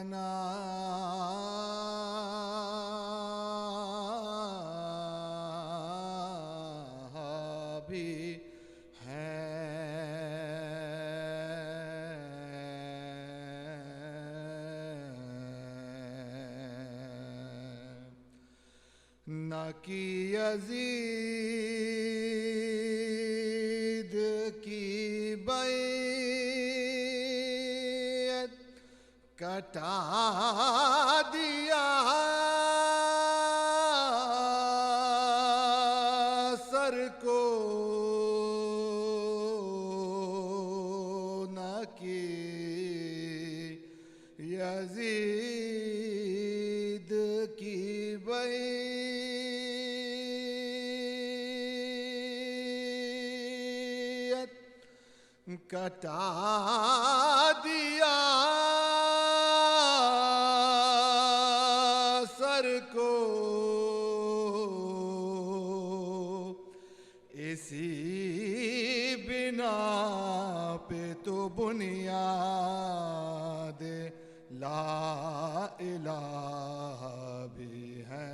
بنا بھی نہ کی یزید کی بیعت کٹا دیا سر کو نہ کی یزید کی بیعت کٹا دیا سر کو اسی بنا پہ تو بنیاد لا الہ بھی ہے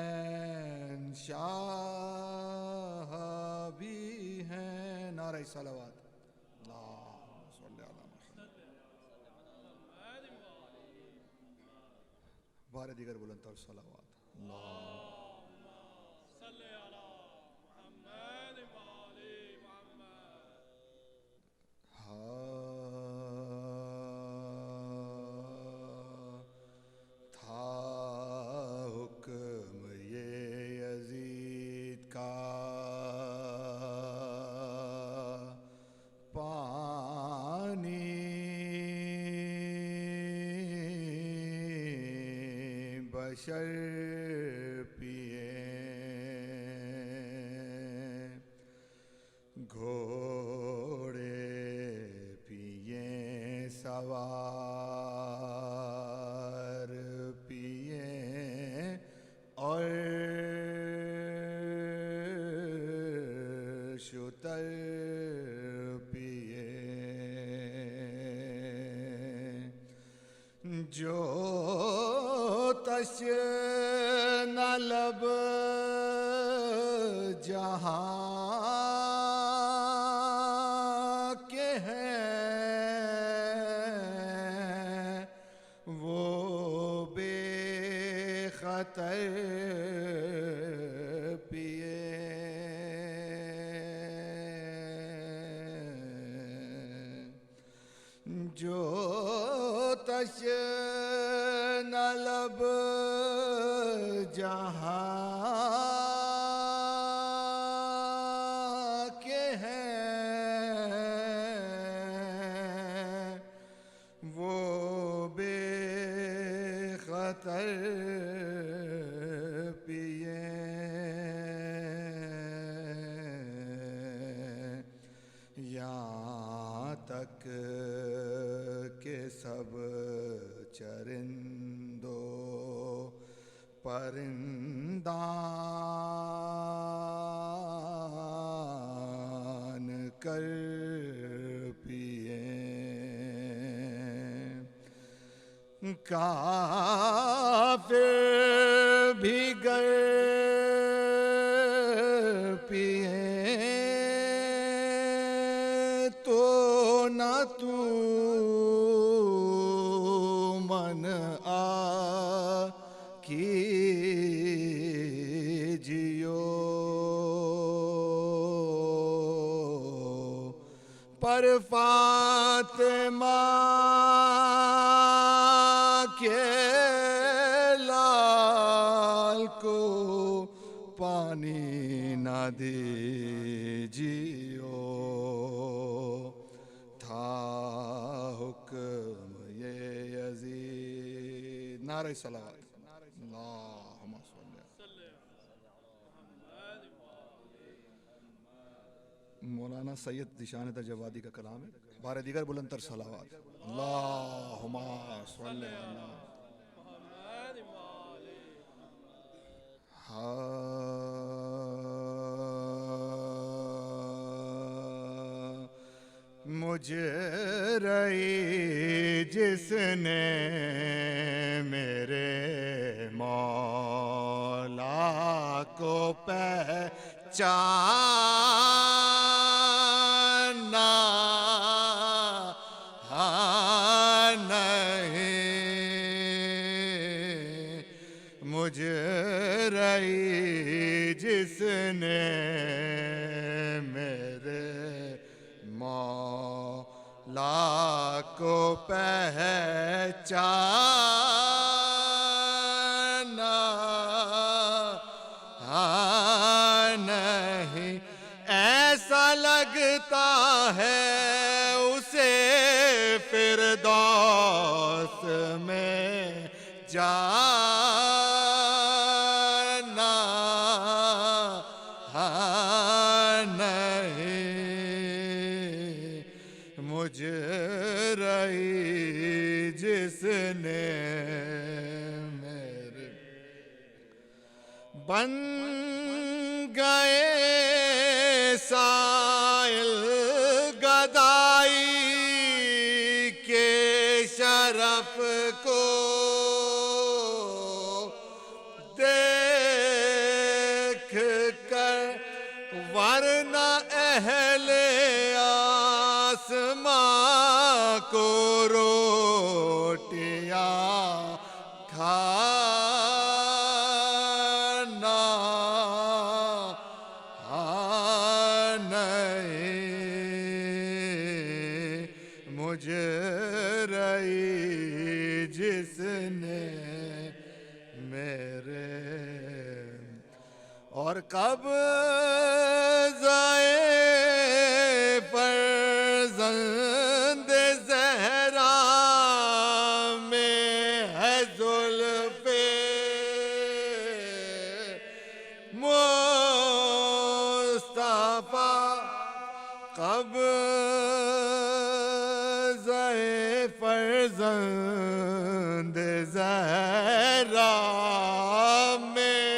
حسین شاہ بھی ہیں نعرہ صلوات اللہم صلی علی محمد بار دیگر بلند تر صلوات اللہم صلی علی محمد وآل محمد تھا حکم یہ یزید کا پانی بشر پیے گھوڑے پیے سوار پیے اور شتر پیے جو تشنہ لب جہاں کے ہیں وہ بے خطر پیے جو تشنہ لب جہاں کے ہیں وہ بے خطر پیے یہاں تک کہ سب چرندوں پرندان کر پیے کافر بھی گر پیے تو نہ تو من کیجیو پر فاطمہ کے لال کو پانی نہ دیجیو تھا حکم یہ یزید نعرہ صلوات اللہم صلی مولانا سید ذیشان تجوادی کا کلام ہے بار دیگر بلند تر صلوات اللہم صلی علی مجرئی جس نے میرے مولا کو پہچانا نہیں، مجرئی جس نے میرے مولا کو پہچانا نہیں، ایسا لگتا ہے اسے فردوس میں جانا نہیں، مجرئی جس نے میرے بن گئے سائل گدائی کے شرف کو دیکھ کر، ورنہ اہل آسماں کو روٹیاں کھانا نہیں، مجرئی جس نے میرے اور قبضۂ فرزند زہرا میں ہے زلف مصطفیٰ، قبضۂ فرزند زہرا میں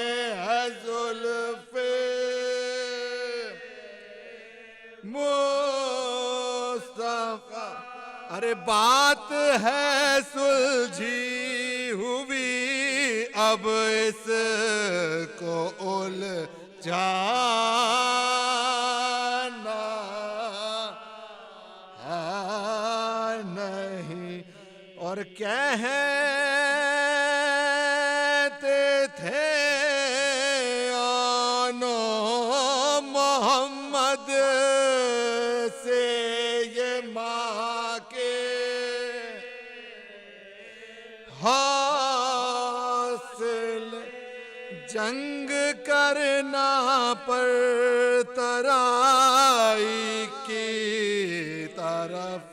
ہے زلف مصطفیٰ، ارے بات ہے سلجھی ہوئی، اب اس کو الجھانا نہیں، اور کہتے تھے آنو محمد سے یہ ماں کے حاصل، جنگ کرنا پر ترائی کی طرف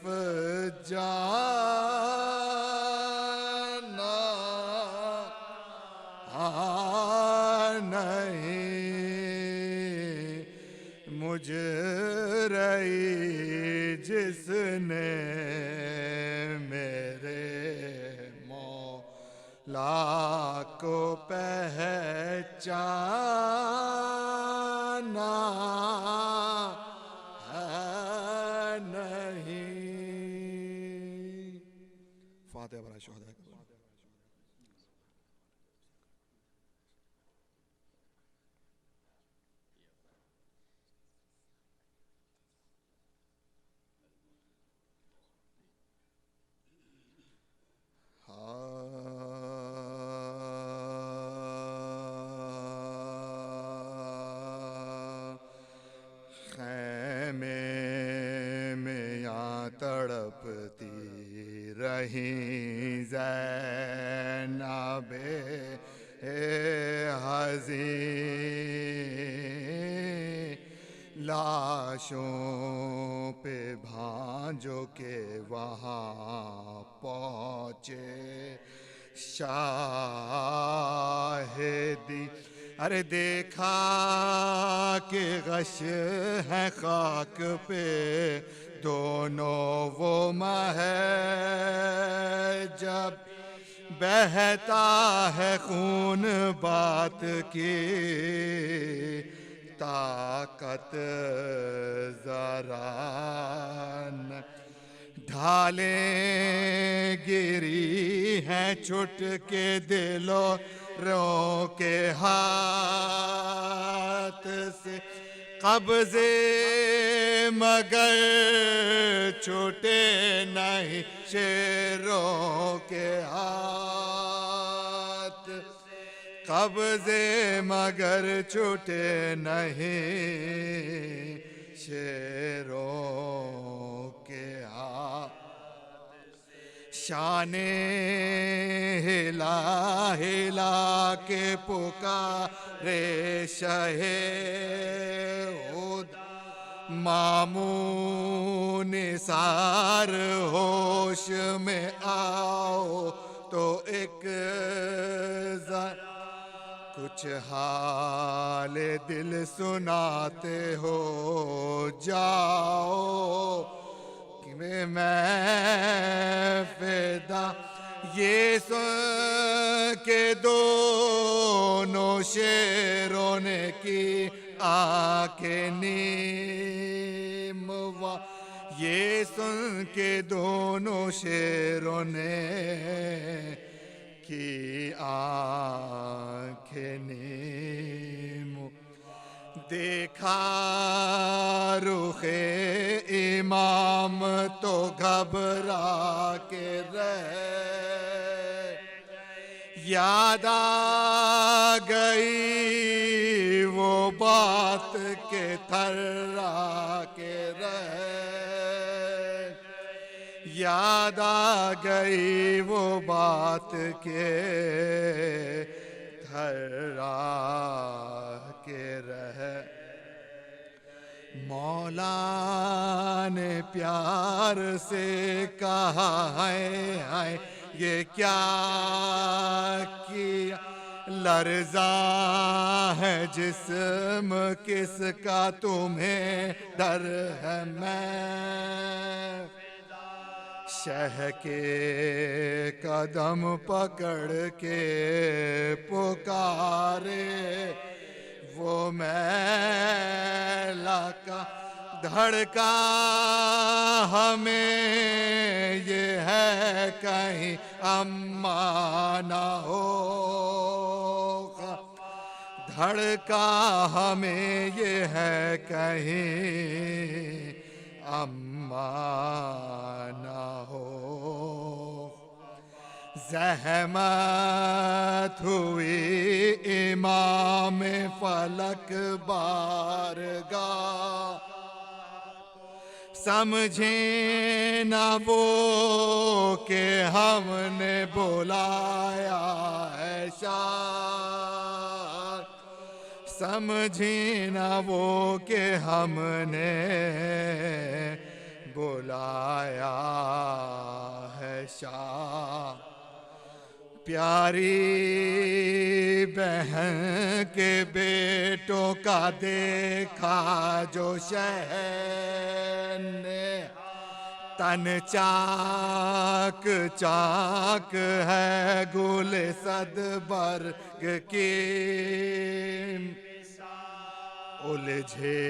جانا نہیں، مجرئی جس نے میرے مولا کو پہچانا نہیں۔ فاتحہ برائے شہداء کرام۔ خیمے میں یا تڑپتی رہیں زینب حزین، لاشوں پہ بھانجو کے وہاں پہنچے شاہدی، ارے دیکھا کہ غش ہے خاک پہ دونوں وہ مہر، جب بہتا ہے خون بات کی طاقت ذرا نہ ڈھالیں، گری ہیں چھٹ کے دلوں رو کے ہاتھ سے، قبضے مگر چھوٹے نہیں شیروں کے ہاتھ، قبضے مگر چھوٹے نہیں شیروں کے ہاتھ، شان ہلا ہلا کے پکارے شہ مامون نثار، ہوش میں آؤ تو ایک کچھ حال دل سناتے ہو جاؤ، کہ میں فدا یہ سن کے دونوں شیروں نے کی آنکھیں نیم، یہ سن کے دونوں شیروں نے کی آنکھیں نیم، دیکھا رخ امام تو گھبرا کے رہ، یاد آ گئی وہ بات کے تھرا کے رہ، یاد آ گئی وہ بات کے تھرا کے رہ، مولا نے پیار سے کہا ہے یہ کیا کیا، لرزاں ہے جسم کس کا تمہیں ڈر ہے، میں شہ کے قدم پکڑ کے پکارے، وہ میلا کا دھڑکا ہمیں یہ ہے کہیں اماں نہ ہو، دھڑکا ہمیں یہ ہے کہیں اماں نہ ہو، زحمت ہوئی امام فلک بارگاہ، سمجھیں نہ وہ کہ ہم نے بلایا ہے شاہ، سمجھیں نہ وہ کہ ہم نے بلایا ہے شاہ، پیاری بہن کے بیٹوں کا دیکھا جو شہر نے، تن چاک چاک ہے گل صد برگ کی، الجھے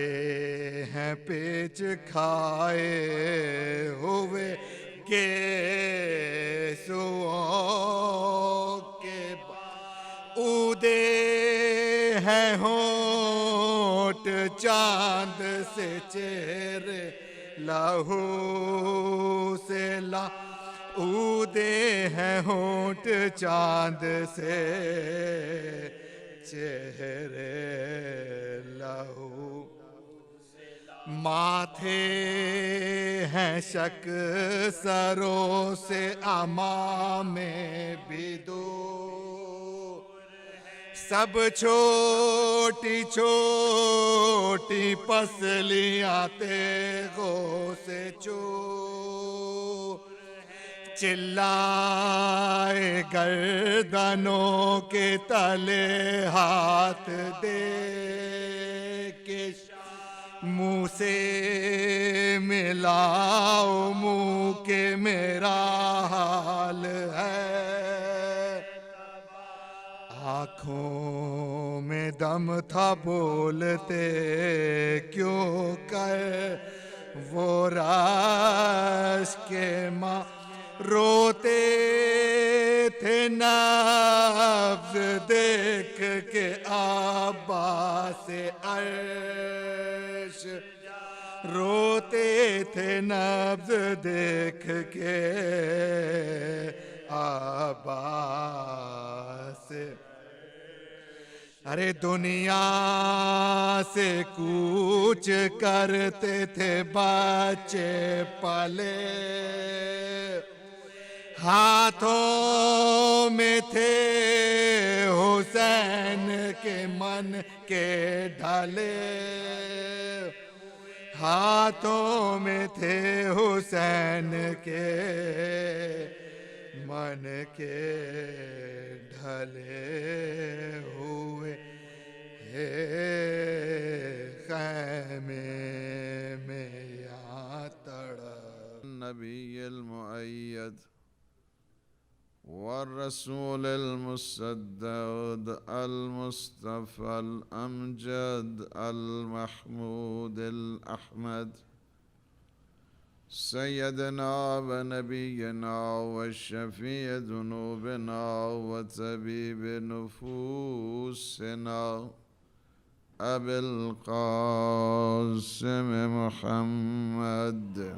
ہیں پیچ کھائے ہوئے گیسوؤں کے، اودے ہیں ہونٹ چاند سے چہرے لہو سے اودے ہیں ہونٹ چاند سے چہرے لہو، ماتھے ہیں شک سروں سے امام بھی دور، سب چھوٹی چھوٹی پسلیاں تیغوں سے چور، چلائے گردنوں کے تلے ہاتھ دے کے، منہ سے ملاؤ منہ کے میرا حال ہے، آنکھوں میں کم تھا بولتے کیوں کر وہ راش کے ماں روتے تھے نبض دیکھ کے عباس عرش روتے تھے نبض دیکھ کے عباس ارے دنیا سے کوچ کرتے تھے بچے پلے ہاتھوں میں تھے حسین کے من کے ڈھالے ہاتھوں میں تھے حسین کے من کے ڈھلے ہوئے خیمے میں یا تڑپ النبي المؤيد والرسول المسدد المصطفى الأمجد المحمود الأحمد سيدنا ونبينا والشفيع ذنوبنا وطبيب نفوسنا أبي القاسم محمد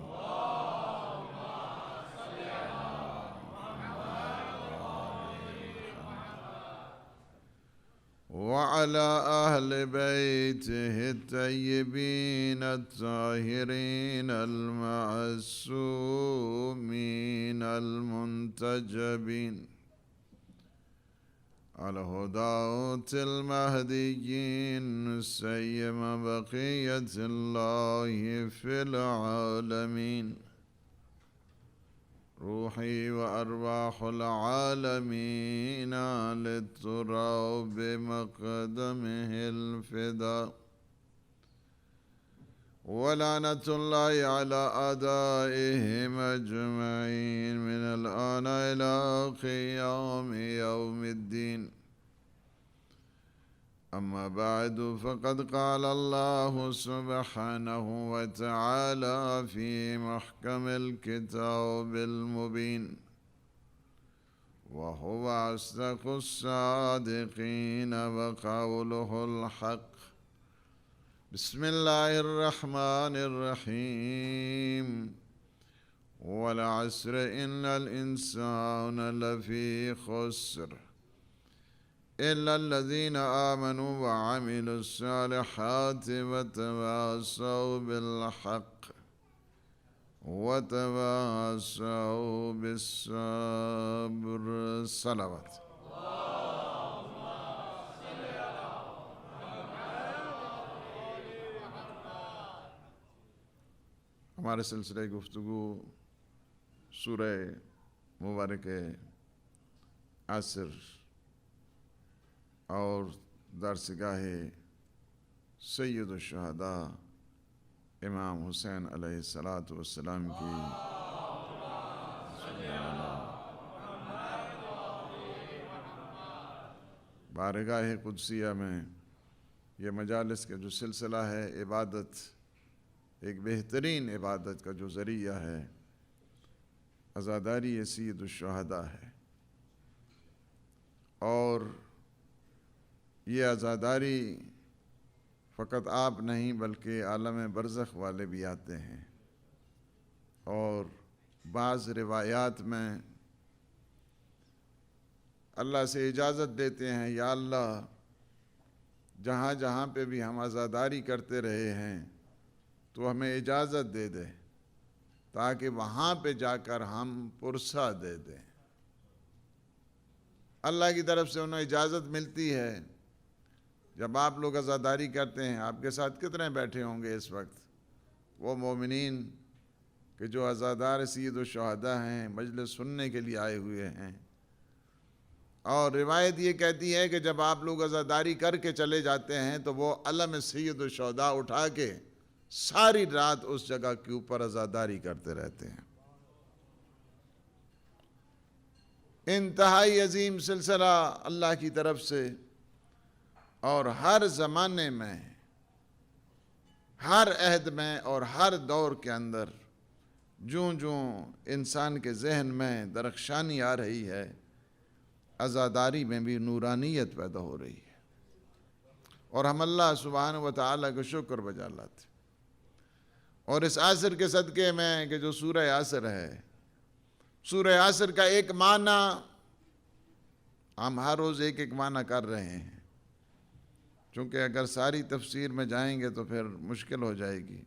وعلى أهل بيته الطيبين الطاهرين المعصومين المنتجبين الهداة المهديين سيما بقية الله في العالمين روحي وأرواح العالمين للتراب مقدمه الفداء ولعنة الله على أعدائهم أجمعين من الآن إلى قيام يوم الدين أما بعد فقد قال الله سبحانه وتعالى في محكم الكتاب المبين وهو أصدق الصادقين وقوله الحق بسم الله الرحمن الرحيم والعصر إن الإنسان لفي خسر إلا الذين آمنوا وعملوا الصالحات وتواصوا بالحق وتواصوا بالصبر صلوات ہمارے سلسلہ گفتگو سورہ مبارک عصر اور درسگاہ سید الشہداء امام حسین علیہ السلام کی بارگاہ قدسیہ میں یہ مجالس کا جو سلسلہ ہے عبادت ایک بہترین عبادت کا جو ذریعہ ہے عزاداری سید الشہداء ہے اور یہ عزاداری فقط آپ نہیں بلکہ عالم برزخ والے بھی آتے ہیں اور بعض روایات میں اللہ سے اجازت دیتے ہیں یا اللہ جہاں جہاں پہ بھی ہم عزاداری کرتے رہے ہیں تو ہمیں اجازت دے دے تاکہ وہاں پہ جا کر ہم پرسہ دے دیں اللہ کی طرف سے انہیں اجازت ملتی ہے جب آپ لوگ عزاداری کرتے ہیں آپ کے ساتھ کتنے بیٹھے ہوں گے اس وقت وہ مومنین کہ جو عزادار سید الشہداء ہیں مجلس سننے کے لیے آئے ہوئے ہیں اور روایت یہ کہتی ہے کہ جب آپ لوگ عزاداری کر کے چلے جاتے ہیں تو وہ علم سید الشہداء اٹھا کے ساری رات اس جگہ کے اوپر عزاداری کرتے رہتے ہیں انتہائی عظیم سلسلہ اللہ کی طرف سے اور ہر زمانے میں، ہر عہد میں اور ہر دور کے اندر جوں جوں انسان کے ذہن میں درخشانی آ رہی ہے، عزاداری میں بھی نورانیت پیدا ہو رہی ہے، اور ہم اللہ سبحانہ و تعالیٰ کا شکر بجا لاتے۔ اور اس عصر کے صدقے میں کہ جو سورہ عصر ہے، سورہ عصر کا ایک معنی ہم ہر روز ایک ایک معنی کر رہے ہیں، چونکہ اگر ساری تفسیر میں جائیں گے تو پھر مشکل ہو جائے گی۔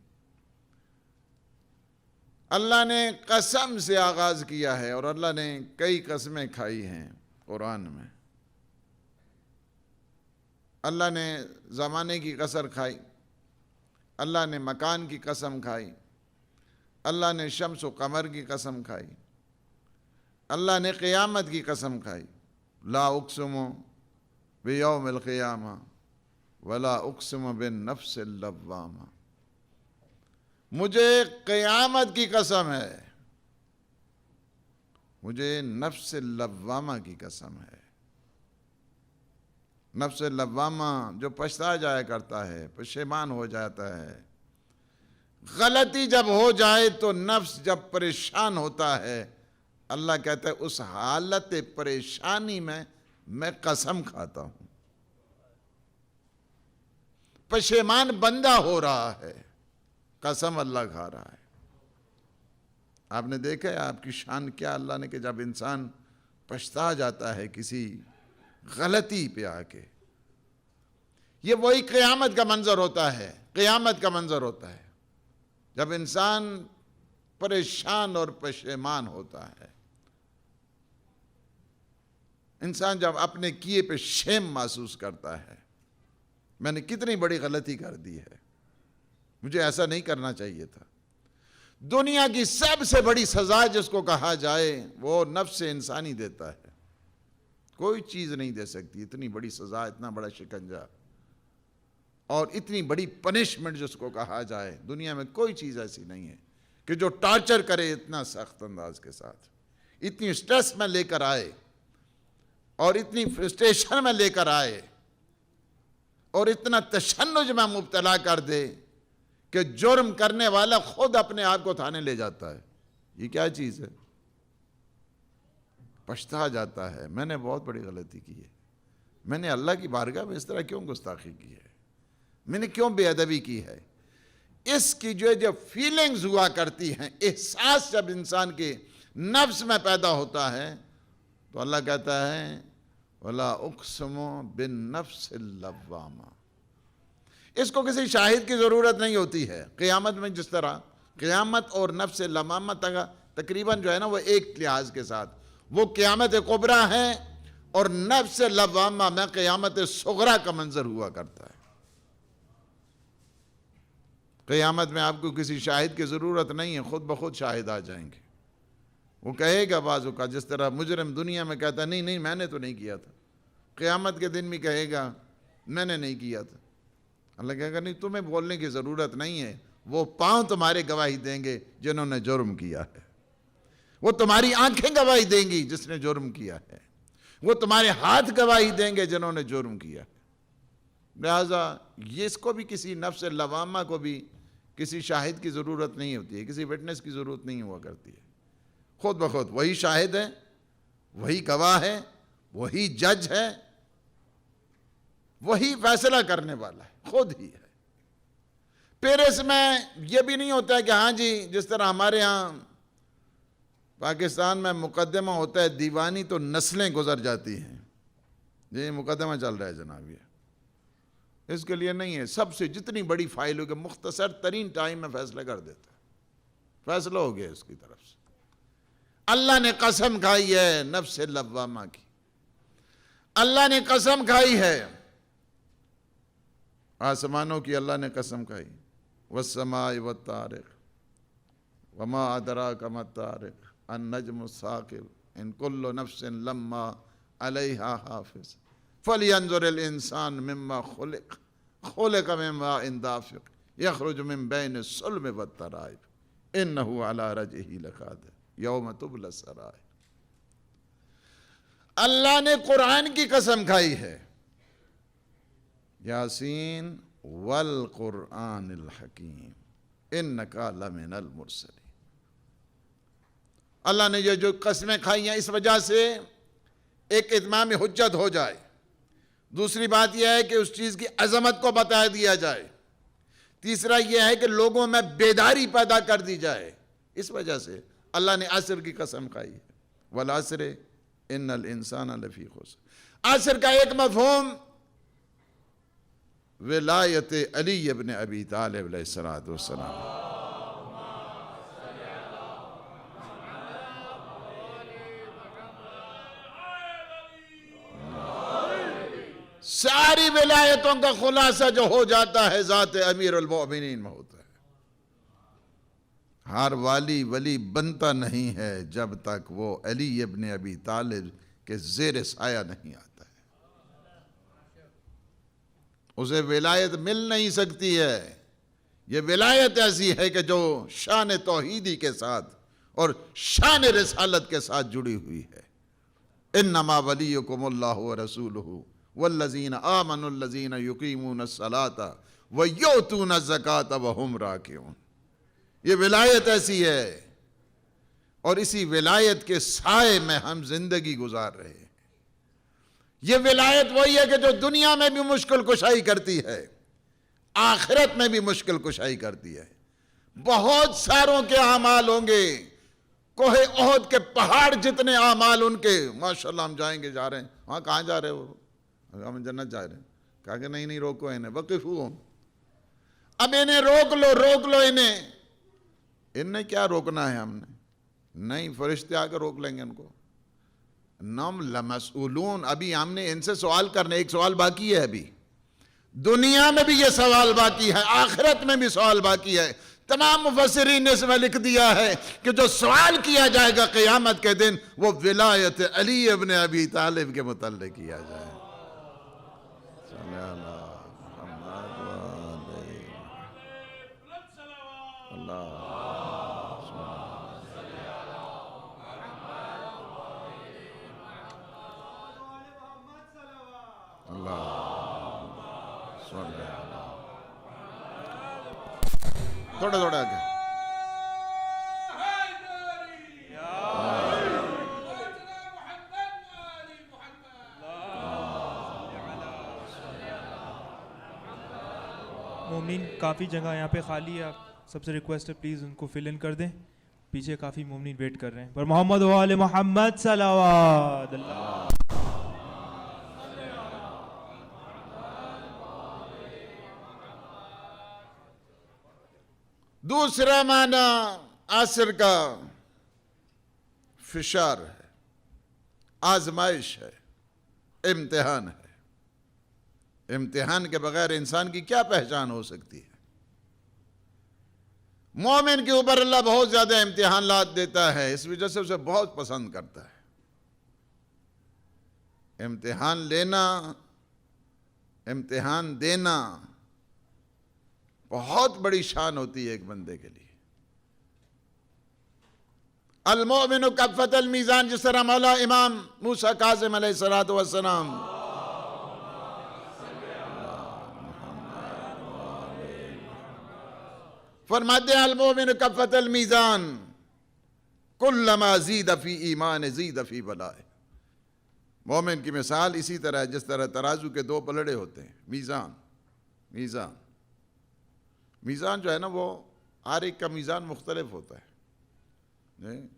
اللہ نے قسم سے آغاز کیا ہے، اور اللہ نے کئی قسمیں کھائی ہیں قرآن میں۔ اللہ نے زمانے کی قسم کھائی، اللہ نے مکان کی قسم کھائی، اللہ نے شمس و قمر کی قسم کھائی، اللہ نے قیامت کی قسم کھائی، لا اقسم بیوم القیامہ ولا اقسم بالنفس اللوامہ، مجھے قیامت کی قسم ہے، مجھے نفس اللوامہ کی قسم ہے۔ نفس اللوامہ جو پچھتا جایا کرتا ہے، پشیمان ہو جاتا ہے، غلطی جب ہو جائے تو نفس جب پریشان ہوتا ہے، اللہ کہتا ہے اس حالت پریشانی میں قسم کھاتا ہوں۔ پشیمان بندہ ہو رہا ہے، قسم اللہ کھا رہا ہے۔ آپ نے دیکھا ہے آپ کی شان کیا اللہ نے، کہ جب انسان پچھتا جاتا ہے کسی غلطی پہ آ کے، یہ وہی قیامت کا منظر ہوتا ہے، قیامت کا منظر ہوتا ہے جب انسان پریشان اور پشیمان ہوتا ہے، انسان جب اپنے کیے پہ شیم محسوس کرتا ہے، میں نے کتنی بڑی غلطی کر دی ہے، مجھے ایسا نہیں کرنا چاہیے تھا۔ دنیا کی سب سے بڑی سزا جس کو کہا جائے وہ نفس انسانی دیتا ہے، کوئی چیز نہیں دے سکتی اتنی بڑی سزا، اتنا بڑا شکنجہ اور اتنی بڑی پنشمنٹ جس کو کہا جائے، دنیا میں کوئی چیز ایسی نہیں ہے کہ جو ٹارچر کرے اتنا سخت انداز کے ساتھ، اتنی سٹریس میں لے کر آئے اور اتنی فرسٹریشن میں لے کر آئے اور اتنا تشنج میں مبتلا کر دے کہ جرم کرنے والا خود اپنے آپ کو تھانے لے جاتا ہے۔ یہ کیا چیز ہے؟ پچھتا جاتا ہے، میں نے بہت بڑی غلطی کی ہے، میں نے اللہ کی بارگاہ میں اس طرح کیوں گستاخی کی ہے، میں نے کیوں بے ادبی کی ہے۔ اس کی جو فیلنگز ہوا کرتی ہیں، احساس جب انسان کے نفس میں پیدا ہوتا ہے تو اللہ کہتا ہے وَلَا أُقْسِمُ بِالنَّفْسِ اللَّوَّامَةِ، اس کو کسی شاہد کی ضرورت نہیں ہوتی ہے۔ قیامت میں جس طرح قیامت اور نفس لوامہ تقریباً جو ہے نا وہ ایک لحاظ کے ساتھ وہ قیامت کبریٰ ہے، اور نفس لوامہ میں قیامت صغریٰ کا منظر ہوا کرتا ہے۔ قیامت میں آپ کو کسی شاہد کی ضرورت نہیں ہے، خود بخود شاہد آ جائیں گے۔ وہ کہے گا بعض اوقات، جس طرح مجرم دنیا میں کہتا نہیں میں نے تو نہیں کیا تھا، قیامت کے دن بھی کہے گا میں نے نہیں کیا تھا۔ اللہ کہے گا نہیں، تمہیں بولنے کی ضرورت نہیں ہے، وہ پاؤں تمہارے گواہی دیں گے جنہوں نے جرم کیا ہے، وہ تمہاری آنکھیں گواہی دیں گی جس نے جرم کیا ہے، وہ تمہارے ہاتھ گواہی دیں گے جنہوں نے جرم کیا ہے۔ لہٰذا یہ اس کو بھی کسی نفس لوامہ کو بھی کسی شاہد کی ضرورت نہیں ہوتی ہے، کسی وٹنس کی ضرورت نہیں ہوا کرتی ہے، خود بخود وہی شاہد ہے، وہی گواہ ہے، وہی جج ہے، وہی فیصلہ کرنے والا ہے، خود ہی ہے۔ پھر اس میں یہ بھی نہیں ہوتا ہے کہ ہاں جی جس طرح ہمارے ہاں پاکستان میں مقدمہ ہوتا ہے دیوانی تو نسلیں گزر جاتی ہیں، یہ مقدمہ چل رہا ہے جناب، یہ اس کے لیے نہیں ہے، سب سے جتنی بڑی فائل ہوگی مختصر ترین ٹائم میں فیصلہ کر دیتا ہے، فیصلہ ہو گیا اس کی طرف سے۔ اللہ نے قسم کھائی ہے نفس لوامہ کی، اللہ نے قسم کھائی ہے آسمانوں کی، اللہ نے قسم کھائی والسماء والطارق وما ادراک ما الطارق النجم الثاقب ان کل نفس لما علیہا حافظ فلینظر الانسان مما خلق خلق من ماء دافق یخرج من بین الصلب والترائب انہ علی رجعہ لقادر یوم تبلی السرائر۔ اللہ نے قرآن کی قسم کھائی ہے، یاسین والقرآن الحکیم انکا لمن المرسلین۔ اللہ نے یہ جو قسمیں کھائی ہیں اس وجہ سے ایک اتمام حجت ہو جائے، دوسری بات یہ ہے کہ اس چیز کی عظمت کو بتا دیا جائے، تیسرا یہ ہے کہ لوگوں میں بیداری پیدا کر دی جائے، اس وجہ سے اللہ نے عصر کی قسم کھائی ہے، والعصر ان الانسان لفی خسر۔ عصر کا ایک مفہوم ولایت علی ابن ابی طالب علیہ السلام۔ ساری ولایتوں کا خلاصہ جو ہو جاتا ہے ذات امیر المؤمنین میں ہوتا ہے۔ ہر والی ولی بنتا نہیں ہے جب تک وہ علی ابن ابی طالب کے زیر سایہ نہیں آتا ہے، اسے ولایت مل نہیں سکتی ہے۔ یہ ولایت ایسی ہے کہ جو شان توحیدی کے ساتھ اور شان رسالت کے ساتھ جڑی ہوئی ہے۔ انما ولیکم اللہ ورسولہ والذین آمنوا الذین یقیمون الصلاة ویؤتون الزکاة وہم راکعون۔ یہ ولایت ایسی ہے اور اسی ولایت کے سائے میں ہم زندگی گزار رہے ہیں۔ یہ ولایت وہی ہے کہ جو دنیا میں بھی مشکل کشائی کرتی ہے، آخرت میں بھی مشکل کشائی کرتی ہے۔ بہت ساروں کے اعمال ہوں گے، کوہ احد کے پہاڑ جتنے اعمال ان کے، ماشاءاللہ ہم جائیں گے، جا رہے ہیں، وہاں کہاں جا رہے ہو؟ ہم جنت جا رہے ہیں۔ کہا کہ نہیں روکو انہیں، وقفوہم، اب انہیں روک لو انہیں کیا روکنا ہے ہم نے؟ نہیں، فرشتے آ کے روک لیں گے ان کو۔ نم لمسئولون، ابھی ہم نے ان سے سوال کرنے، ایک سوال باقی ہے ابھی، دنیا میں بھی یہ سوال باقی ہے، آخرت میں بھی سوال باقی ہے۔ تمام مفسرین نے اس میں لکھ دیا ہے کہ جو سوال کیا جائے گا قیامت کے دن وہ ولایت علی ابن ابی طالب کے متعلق کیا جائے۔ تھوڑا تھوڑا آگے۔ مومنین کافی جگہ یہاں پہ خالی ہے، آپ سب سے ریکویسٹ ہے پلیز ان کو فل ان کر دیں، پیچھے کافی مومنین ویٹ کر رہے ہیں۔ پر محمد و آل محمد صلوات اللہ۔ دوسرا معنی عصر کا فشار ہے، آزمائش ہے، امتحان ہے۔ امتحان کے بغیر انسان کی کیا پہچان ہو سکتی ہے؟ مومن کے اوپر اللہ بہت زیادہ امتحانات دیتا ہے، اس وجہ سے اسے بہت پسند کرتا ہے۔ امتحان لینا، امتحان دینا بہت بڑی شان ہوتی ہے ایک بندے کے لیے۔ المؤمن کفۃ المیزان، جس طرح مولا امام موسیٰ کاظم علیہ السلام فرماتے ہیں المؤمن کفۃ المیزان کلما زید فی ایمان زید فی بلائے۔ مومن کی مثال اسی طرح ہے جس طرح ترازو کے دو پلڑے ہوتے ہیں۔ میزان جو ہے نا وہ ہر ایک کا میزان مختلف ہوتا ہے۔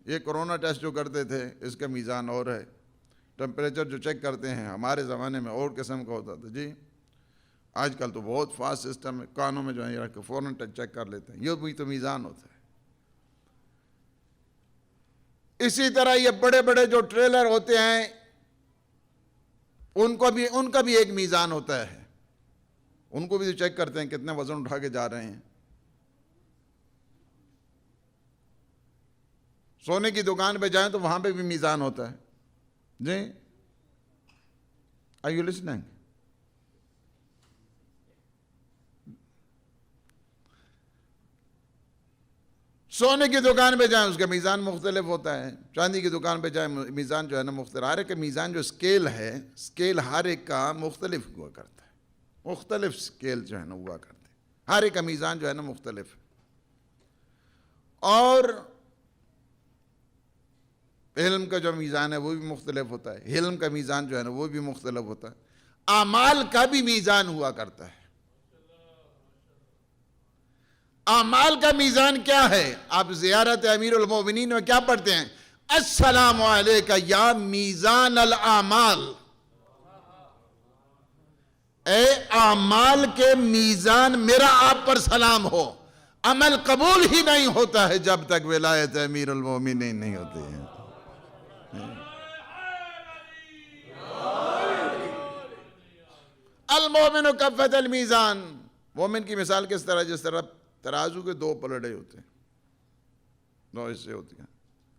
یہ کرونا ٹیسٹ جو کرتے تھے اس کا میزان اور ہے، ٹمپریچر جو چیک کرتے ہیں ہمارے زمانے میں اور قسم کا ہوتا تھا۔ جی آج کل تو بہت فاسٹ سسٹم ہے، کانوں میں جو ہے یہ رکھ کے فوراً چیک کر لیتے ہیں، یہ بھی تو میزان ہوتا ہے۔ اسی طرح یہ بڑے بڑے جو ٹریلر ہوتے ہیں ان کا بھی ایک میزان ہوتا ہے، ان کو بھی چیک کرتے ہیں کتنے وزن اٹھا کے جا رہے ہیں۔ سونے کی دکان پہ جائیں تو وہاں پہ بھی میزان ہوتا ہے۔ جی are you listening؟ سونے کی دکان پہ جائیں اس کا میزان مختلف ہوتا ہے، چاندی کی دکان پہ جائیں میزان جو ہے نا مختلف، ہر ایک کا میزان جو اسکیل ہے، اسکیل ہر ایک کا مختلف ہوا کرتا ہے، مختلف سکیل جو ہے نا ہوا کرتے ہیں، ہر ایک کا میزان جو ہے نا مختلف ہے، اور علم کا جو میزان ہے وہ بھی مختلف ہوتا ہے، علم کا میزان جو ہے نا وہ بھی مختلف ہوتا ہے، اعمال کا بھی میزان ہوا کرتا ہے۔ اعمال کا میزان کیا ہے؟ آپ زیارت امیر المومنین میں کیا پڑھتے ہیں؟ السلام علیکہ یا میزان الاعمال، اے اعمال کے میزان میرا آپ پر سلام ہو۔ عمل قبول ہی نہیں ہوتا ہے جب تک ولایت امیر المومنین نہیں ہوتی ہے۔ المومن کفۃ المیزان، مومن کی مثال کس طرح؟ جس طرح ترازو کے دو پلڑے ہوتے ہیں، دو حصے ہوتے ہیں،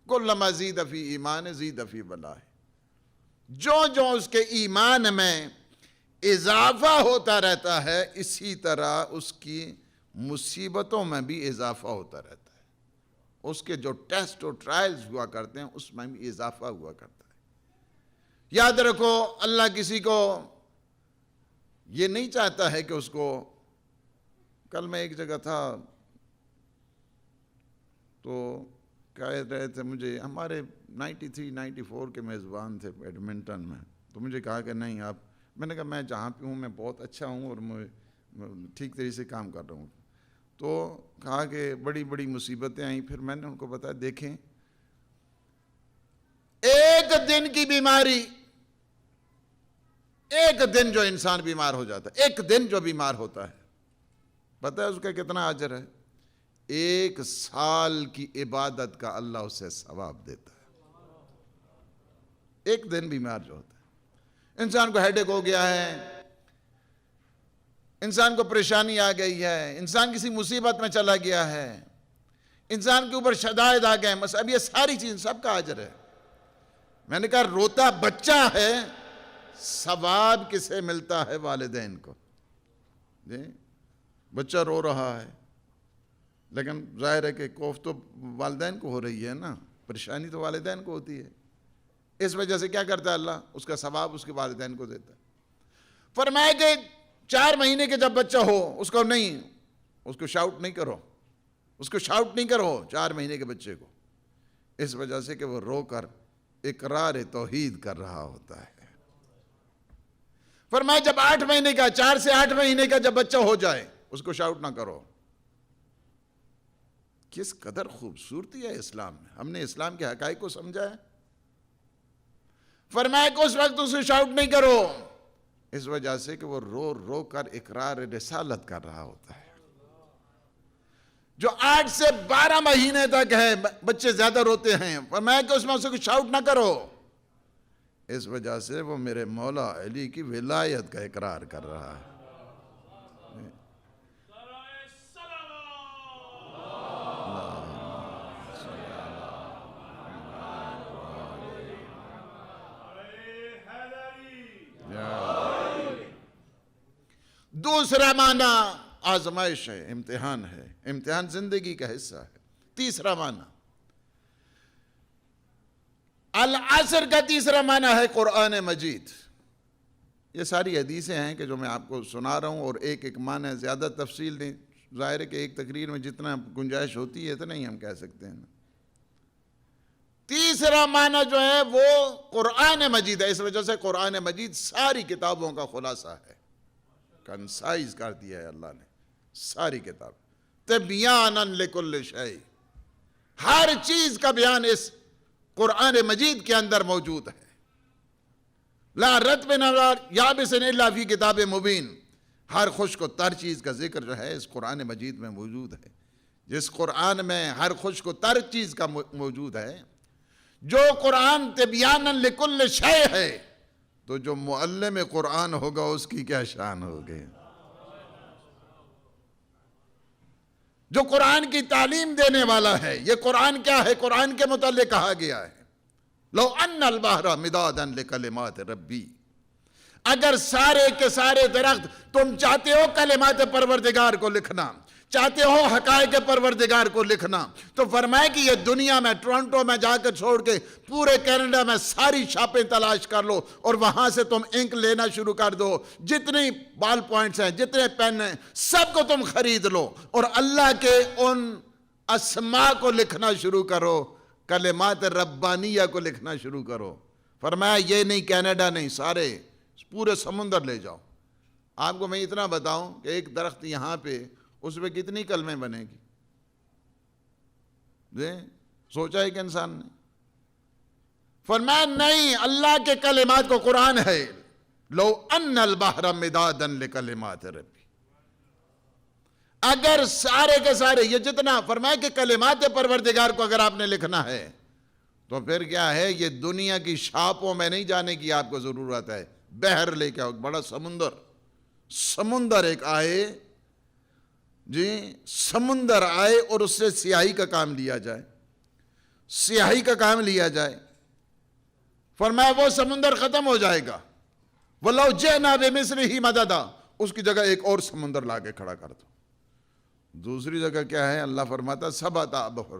کلما زید فی ایمان زید فی بلائے، جو اس کے ایمان میں اضافہ ہوتا رہتا ہے اسی طرح اس کی مصیبتوں میں بھی اضافہ ہوتا رہتا ہے، اس کے جو ٹیسٹ اور ٹرائلز ہوا کرتے ہیں اس میں بھی اضافہ ہوا کرتا ہے۔ یاد رکھو اللہ کسی کو یہ نہیں چاہتا ہے کہ اس کو، کل میں ایک جگہ تھا تو کہہ رہے تھے مجھے، ہمارے 93 94 کے میزبان تھے بیڈمنٹن میں، تو مجھے کہا کہ نہیں آپ، میں نے کہا میں جہاں پہ ہوں میں بہت اچھا ہوں اور میں ٹھیک طریقے سے کام کر رہا ہوں، تو کہا کہ بڑی بڑی مصیبتیں آئیں، پھر میں نے ان کو بتایا دیکھیں ایک دن کی بیماری، ایک دن جو انسان بیمار ہو جاتا ہے، ایک دن جو بیمار ہوتا ہے، پتہ ہے اس کا کتنا اجر ہے؟ 1 سال کی عبادت کا اللہ اسے ثواب دیتا ہے۔ ایک دن بیمار جو ہوتا ہے، انسان کو ہیڈیک ہو گیا ہے، انسان کو پریشانی آ گئی ہے، انسان کسی مصیبت میں چلا گیا ہے، انسان کے اوپر شدائد آ گئے، اب یہ ساری چیز سب کا اجر ہے۔ میں نے کہا روتا بچہ ہے، ثواب کسے ملتا ہے؟ والدین کو۔ جی بچہ رو رہا ہے لیکن ظاہر ہے کہ خوف تو والدین کو ہو رہی ہے نا، پریشانی تو والدین کو ہوتی ہے، اس وجہ سے کیا کرتا ہے اللہ؟ اس کا ثواب اس کے والدین کو دیتا ہے۔ فرمایا کہ 4 مہینے کے جب بچہ ہو اس کو شاؤٹ نہیں کرو، اس کو شاؤٹ نہیں کرو 4 مہینے کے بچے کو، اس وجہ سے کہ وہ رو کر اقرار توحید کر رہا ہوتا ہے۔ فرمایا جب 8 مہینے کا، 4 سے 8 مہینے کا جب بچہ ہو جائے اس کو شاؤٹ نہ کرو۔ کس قدر خوبصورتی ہے اسلام میں، ہم نے اسلام کے حقائق کو سمجھا ہے۔ فرمایا کہ اس وقت اسے شاؤٹ نہیں کرو، اس وجہ سے کہ وہ رو رو کر اقرار رسالت کر رہا ہوتا ہے۔ جو 8 سے 12 مہینے تک ہے بچے زیادہ روتے ہیں، فرمایا کہ اس میں اسے شاؤٹ نہ کرو، اس وجہ سے وہ میرے مولا علی کی ولایت کا اقرار کر رہا ہے۔ دوسرا معنی آزمائش ہے، امتحان ہے، امتحان زندگی کا حصہ ہے۔ تیسرا معنی العصر کا تیسرا معنی ہے قرآن مجید۔ یہ ساری حدیثیں ہیں کہ جو میں آپ کو سنا رہا ہوں، اور ایک ایک معنی زیادہ تفصیل نہیں، ظاہر ہے کہ ایک تقریر میں جتنا گنجائش ہوتی ہے اتنا ہی ہم کہہ سکتے ہیں۔ تیسرا معنی جو ہے وہ قرآن مجید ہے، اس وجہ سے قرآن مجید ساری کتابوں کا خلاصہ ہے، کنسائز کر دیا ہے اللہ نے ساری کتاب، تبیانا لکل شیء، ہر چیز کا بیان اس قرآن مجید کے اندر موجود ہے۔ لا رطب ولا یابس الا فی کتاب مبین، ہر خشک و تر چیز کا ذکر جو ہے اس قرآن مجید میں موجود ہے۔ جس قرآن میں ہر خشک و تر چیز کا موجود ہے، جو قرآن تبیانا لکل شیء ہے، تو جو معلم قرآن ہوگا اس کی کیا شان ہوگی؟ جو قرآن کی تعلیم دینے والا ہے، یہ قرآن کیا ہے؟ قرآن کے متعلق کہا گیا ہے لو ان البحر مدادا لکلمات ربی، اگر سارے کے سارے درخت تم چاہتے ہو کلمات پروردگار کو لکھنا، چاہتے ہو حقائق پروردگار کو لکھنا تو فرمائے کہ یہ دنیا میں ٹورنٹو میں جا کر چھوڑ کے پورے کینیڈا میں ساری شاپیں تلاش کر لو اور وہاں سے تم انک لینا شروع کر دو، جتنی بال پوائنٹس ہیں، جتنے پین ہیں، سب کو تم خرید لو اور اللہ کے ان اسماء کو لکھنا شروع کرو، کلمات ربانیہ کو لکھنا شروع کرو۔ فرمایا یہ نہیں کینیڈا نہیں، سارے پورے سمندر لے جاؤ۔ آپ کو میں اتنا بتاؤں کہ ایک درخت یہاں پہ اس پہ کتنی کلمیں بنے گی؟ سوچا ہے کہ انسان نے؟ فرمایا نہیں، اللہ کے کلمات کو قرآن ہے، لو ان البحر مدادا لکلمات ربی، اگر سارے کے سارے یہ جتنا، فرمایا کہ کلمات پروردگار کو اگر آپ نے لکھنا ہے تو پھر کیا ہے، یہ دنیا کی شاپوں میں نہیں جانے کی آپ کو ضرورت ہے، بحر لے کے آؤ، بڑا سمندر ایک آئے، جی سمندر آئے اور اس سے سیاہی کا کام لیا جائے، سیاہی کا کام لیا جائے، فرمایا وہ سمندر ختم ہو جائے گا، وَلَوْ جِئْنَا بِمِثْلِهِ مَدَدًا، اس کی جگہ ایک اور سمندر لا کے کھڑا کر دو۔ دوسری جگہ کیا ہے، اللہ فرماتا سبعۃ ابحر،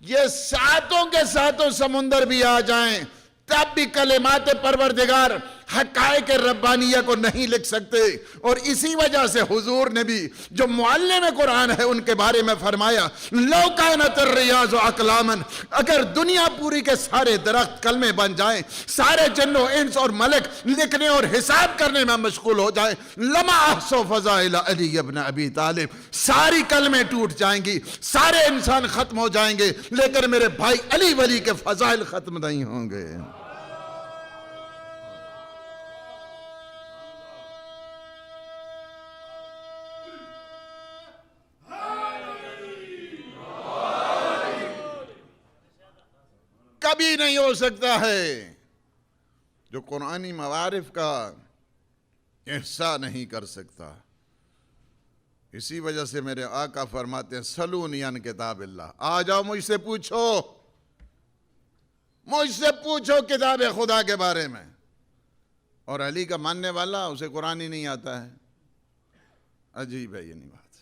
یہ ساتوں کے ساتوں سمندر بھی آ جائیں تب بھی کلمات پروردگار حقائق ربانیہ کو نہیں لکھ سکتے۔ اور اسی وجہ سے حضور نے بھی جو معلم قرآن ہے ان کے بارے میں فرمایا لو کانت الریاض اقلاما، اگر دنیا پوری کے سارے درخت کلمے بن جائیں، سارے جن و انس اور ملک لکھنے اور حساب کرنے میں مشغول ہو جائیں، لما احصوا فضائل علی ابن ابی طالب، ساری کلمیں ٹوٹ جائیں گی، سارے انسان ختم ہو جائیں گے، لیکن میرے بھائی علی ولی کے فضائل ختم نہیں ہوں گے۔ کبھی نہیں ہو سکتا ہے جو قرآنی معارف کا احساس نہیں کر سکتا۔ اسی وجہ سے میرے آقا فرماتے ہیں سلونی عن کتاب اللہ، آ جاؤ مجھ سے پوچھو کتاب خدا کے بارے میں۔ اور علی کا ماننے والا اسے قرآن ہی نہیں آتا ہے، عجیب ہے یہ نہیں بات،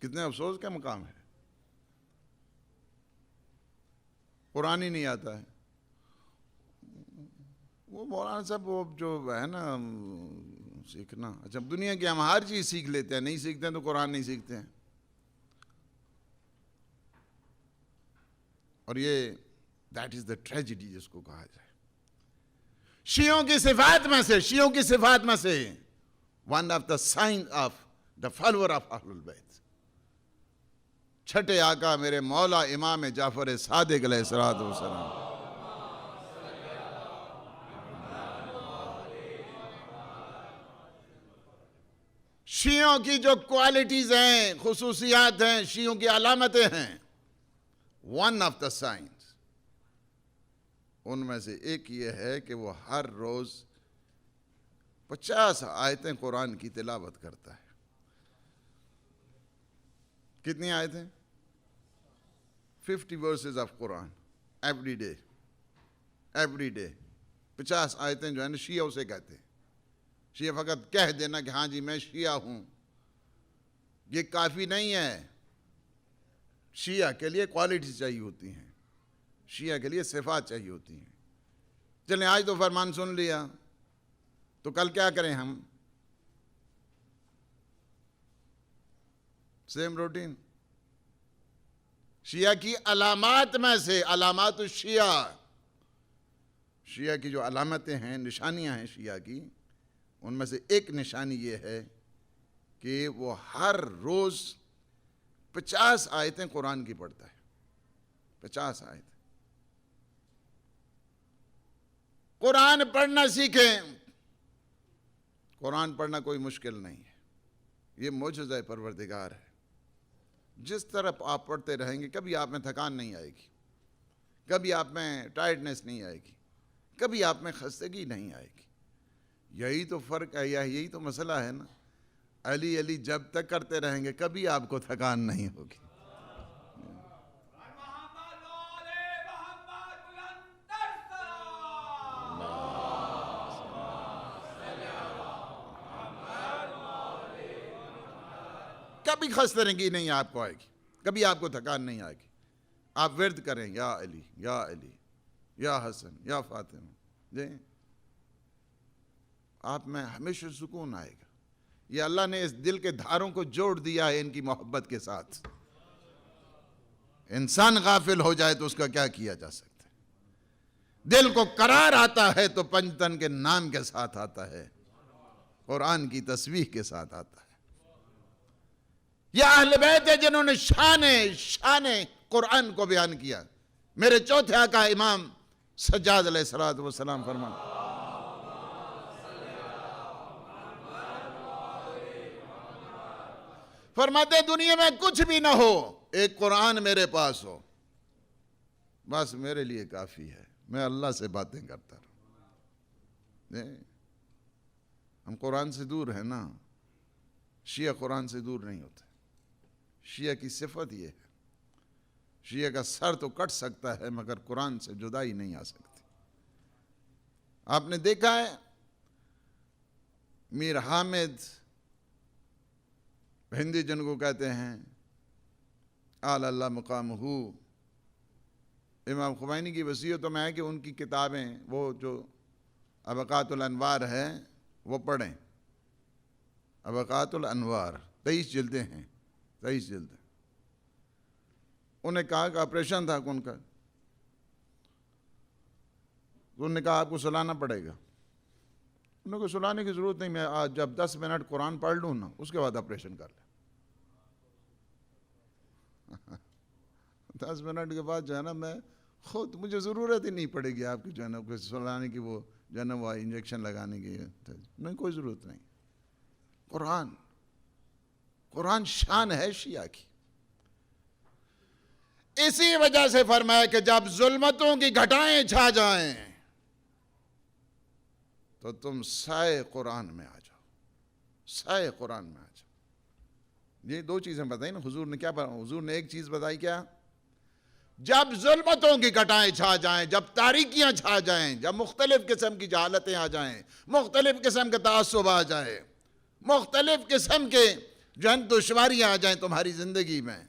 کتنے افسوس کا مقام ہے، قرآن ہی نہیں آتا ہے۔ وہ مولانا صاحب وہ جو ہے نا سیکھنا، اچھا دنیا کی ہم ہر چیز سیکھ لیتے ہیں، نہیں سیکھتے ہیں تو قرآن نہیں سیکھتے ہیں۔ اور یہ دیٹ از دا ٹریجڈی جس کو کہا جائے۔ شیعوں کی صفات میں سے one of the sign of the follower of اہل البیت، چھٹے آقا میرے مولا امام جعفر صادق علیہ السلام، شیعوں کی جو کوالٹیز ہیں، خصوصیات ہیں، شیعوں کی علامتیں ہیں، ون آف دا سائنس، ان میں سے ایک یہ ہے کہ وہ ہر روز 50 آیتیں قرآن کی تلاوت کرتا ہے۔ کتنی آیتیں؟ 50 verses of Quran every day, 50 آیتیں جو ہے نا شیعہ اسے کہتے ہیں۔ شیعہ فقط کہہ دینا کہ ہاں جی میں شیعہ ہوں، یہ کافی نہیں ہے۔ شیعہ کے لیے کوالٹیز چاہیے ہوتی ہیں، شیعہ کے لیے صفات چاہیے ہوتی ہیں۔ چلیں آج تو فرمان سن لیا، تو کل کیا کریں ہم؟ Same routine. شیعہ کی علامات میں سے، علامات الشیعہ، شیعہ کی جو علامتیں ہیں، نشانیاں ہیں شیعہ کی، ان میں سے ایک نشانی یہ ہے کہ وہ ہر روز 50 آیتیں قرآن کی پڑھتا ہے، 50 آیتیں۔ قرآن پڑھنا سیکھیں، قرآن پڑھنا کوئی مشکل نہیں ہے، یہ معجزہ پروردگار ہے۔ جس طرف آپ پڑھتے رہیں گے کبھی آپ میں تھکان نہیں آئے گی، کبھی آپ میں ٹائرڈنس نہیں آئے گی، کبھی آپ میں خستگی نہیں آئے گی۔ یہی تو فرق ہے، یہی تو مسئلہ ہے نا، علی علی جب تک کرتے رہیں گے کبھی آپ کو تھکان نہیں ہوگی۔ کبھی خستگی نہیں آپ کو آئے گی، کبھی آپ کو تھکان نہیں آئے گی. آپ ورد کریں یا علی یا علی یا حسن یا فاطمہ، دیں آپ میں ہمیشہ سکون آئے گا. یہ اللہ نے اس دل کے دھاروں کو جوڑ دیا ہے ان کی محبت کے ساتھ. انسان غافل ہو جائے تو اس کا کیا کیا جا سکتا ہے. دل کو قرار آتا ہے تو پنجتن کے نام کے ساتھ آتا ہے، قرآن کی تسبیح کے ساتھ آتا ہے. یہ اہل بیت ہے جنہوں نے شان قرآن کو بیان کیا. میرے چوتھے آقا امام سجاد علیہ السلام فرماتے فرماتے دنیا میں کچھ بھی نہ ہو، ایک قرآن میرے پاس ہو، بس میرے لیے کافی ہے. میں اللہ سے باتیں کرتا رہوں. ہم قرآن سے دور ہیں نا. شیعہ قرآن سے دور نہیں ہوتے. شیعہ کی صفت یہ ہے، شیعہ کا سر تو کٹ سکتا ہے مگر قرآن سے جدائی نہیں آ سکتی. آپ نے دیکھا ہے میر حامد ہندی جن کو کہتے ہیں اعلی اللہ مقام ہو، امام خمینی کی وصیتوں میں ہے کہ ان کی کتابیں وہ جو ابقات الانوار ہے وہ پڑھیں. ابقات الانوار 23 جلدیں ہیں، 23 جلدیں. انہیں کہا کہ آپریشن تھا ان کا، تو انہوں نے کہا آپ کو سلانا پڑے گا. انہوں کو سلانے کی ضرورت نہیں، میں آج جب 10 منٹ قرآن پڑھ لوں نا اس کے بعد آپریشن کر لیں. 10 منٹ کے بعد جو ہے نا میں خود، مجھے ضرورت ہی نہیں پڑے گی آپ کی جو ہے نا کوئی سلانے کی، وہ جو ہے نا وہ انجیکشن لگانے کی نہیں، کوئی ضرورت نہیں. قرآن شان ہے شیعہ کی. اسی وجہ سے فرمایا کہ جب ظلمتوں کی گھٹائیں چھا جائیں تو تم سائے قرآن میں آ جاؤ، سائے قرآن میں آ جاؤ. یہ 2 چیزیں بتائی نا حضور نے. کیا حضور نے ایک چیز بتائی، کیا؟ جب ظلمتوں کی گھٹائیں چھا جائیں، جب تاریکیاں چھا جائیں، جب مختلف قسم کی جہالتیں آ جائیں، مختلف قسم کے تعصب آ جائیں، مختلف قسم کے جو ہیں دشواریاں آ جائیں تمہاری زندگی میں،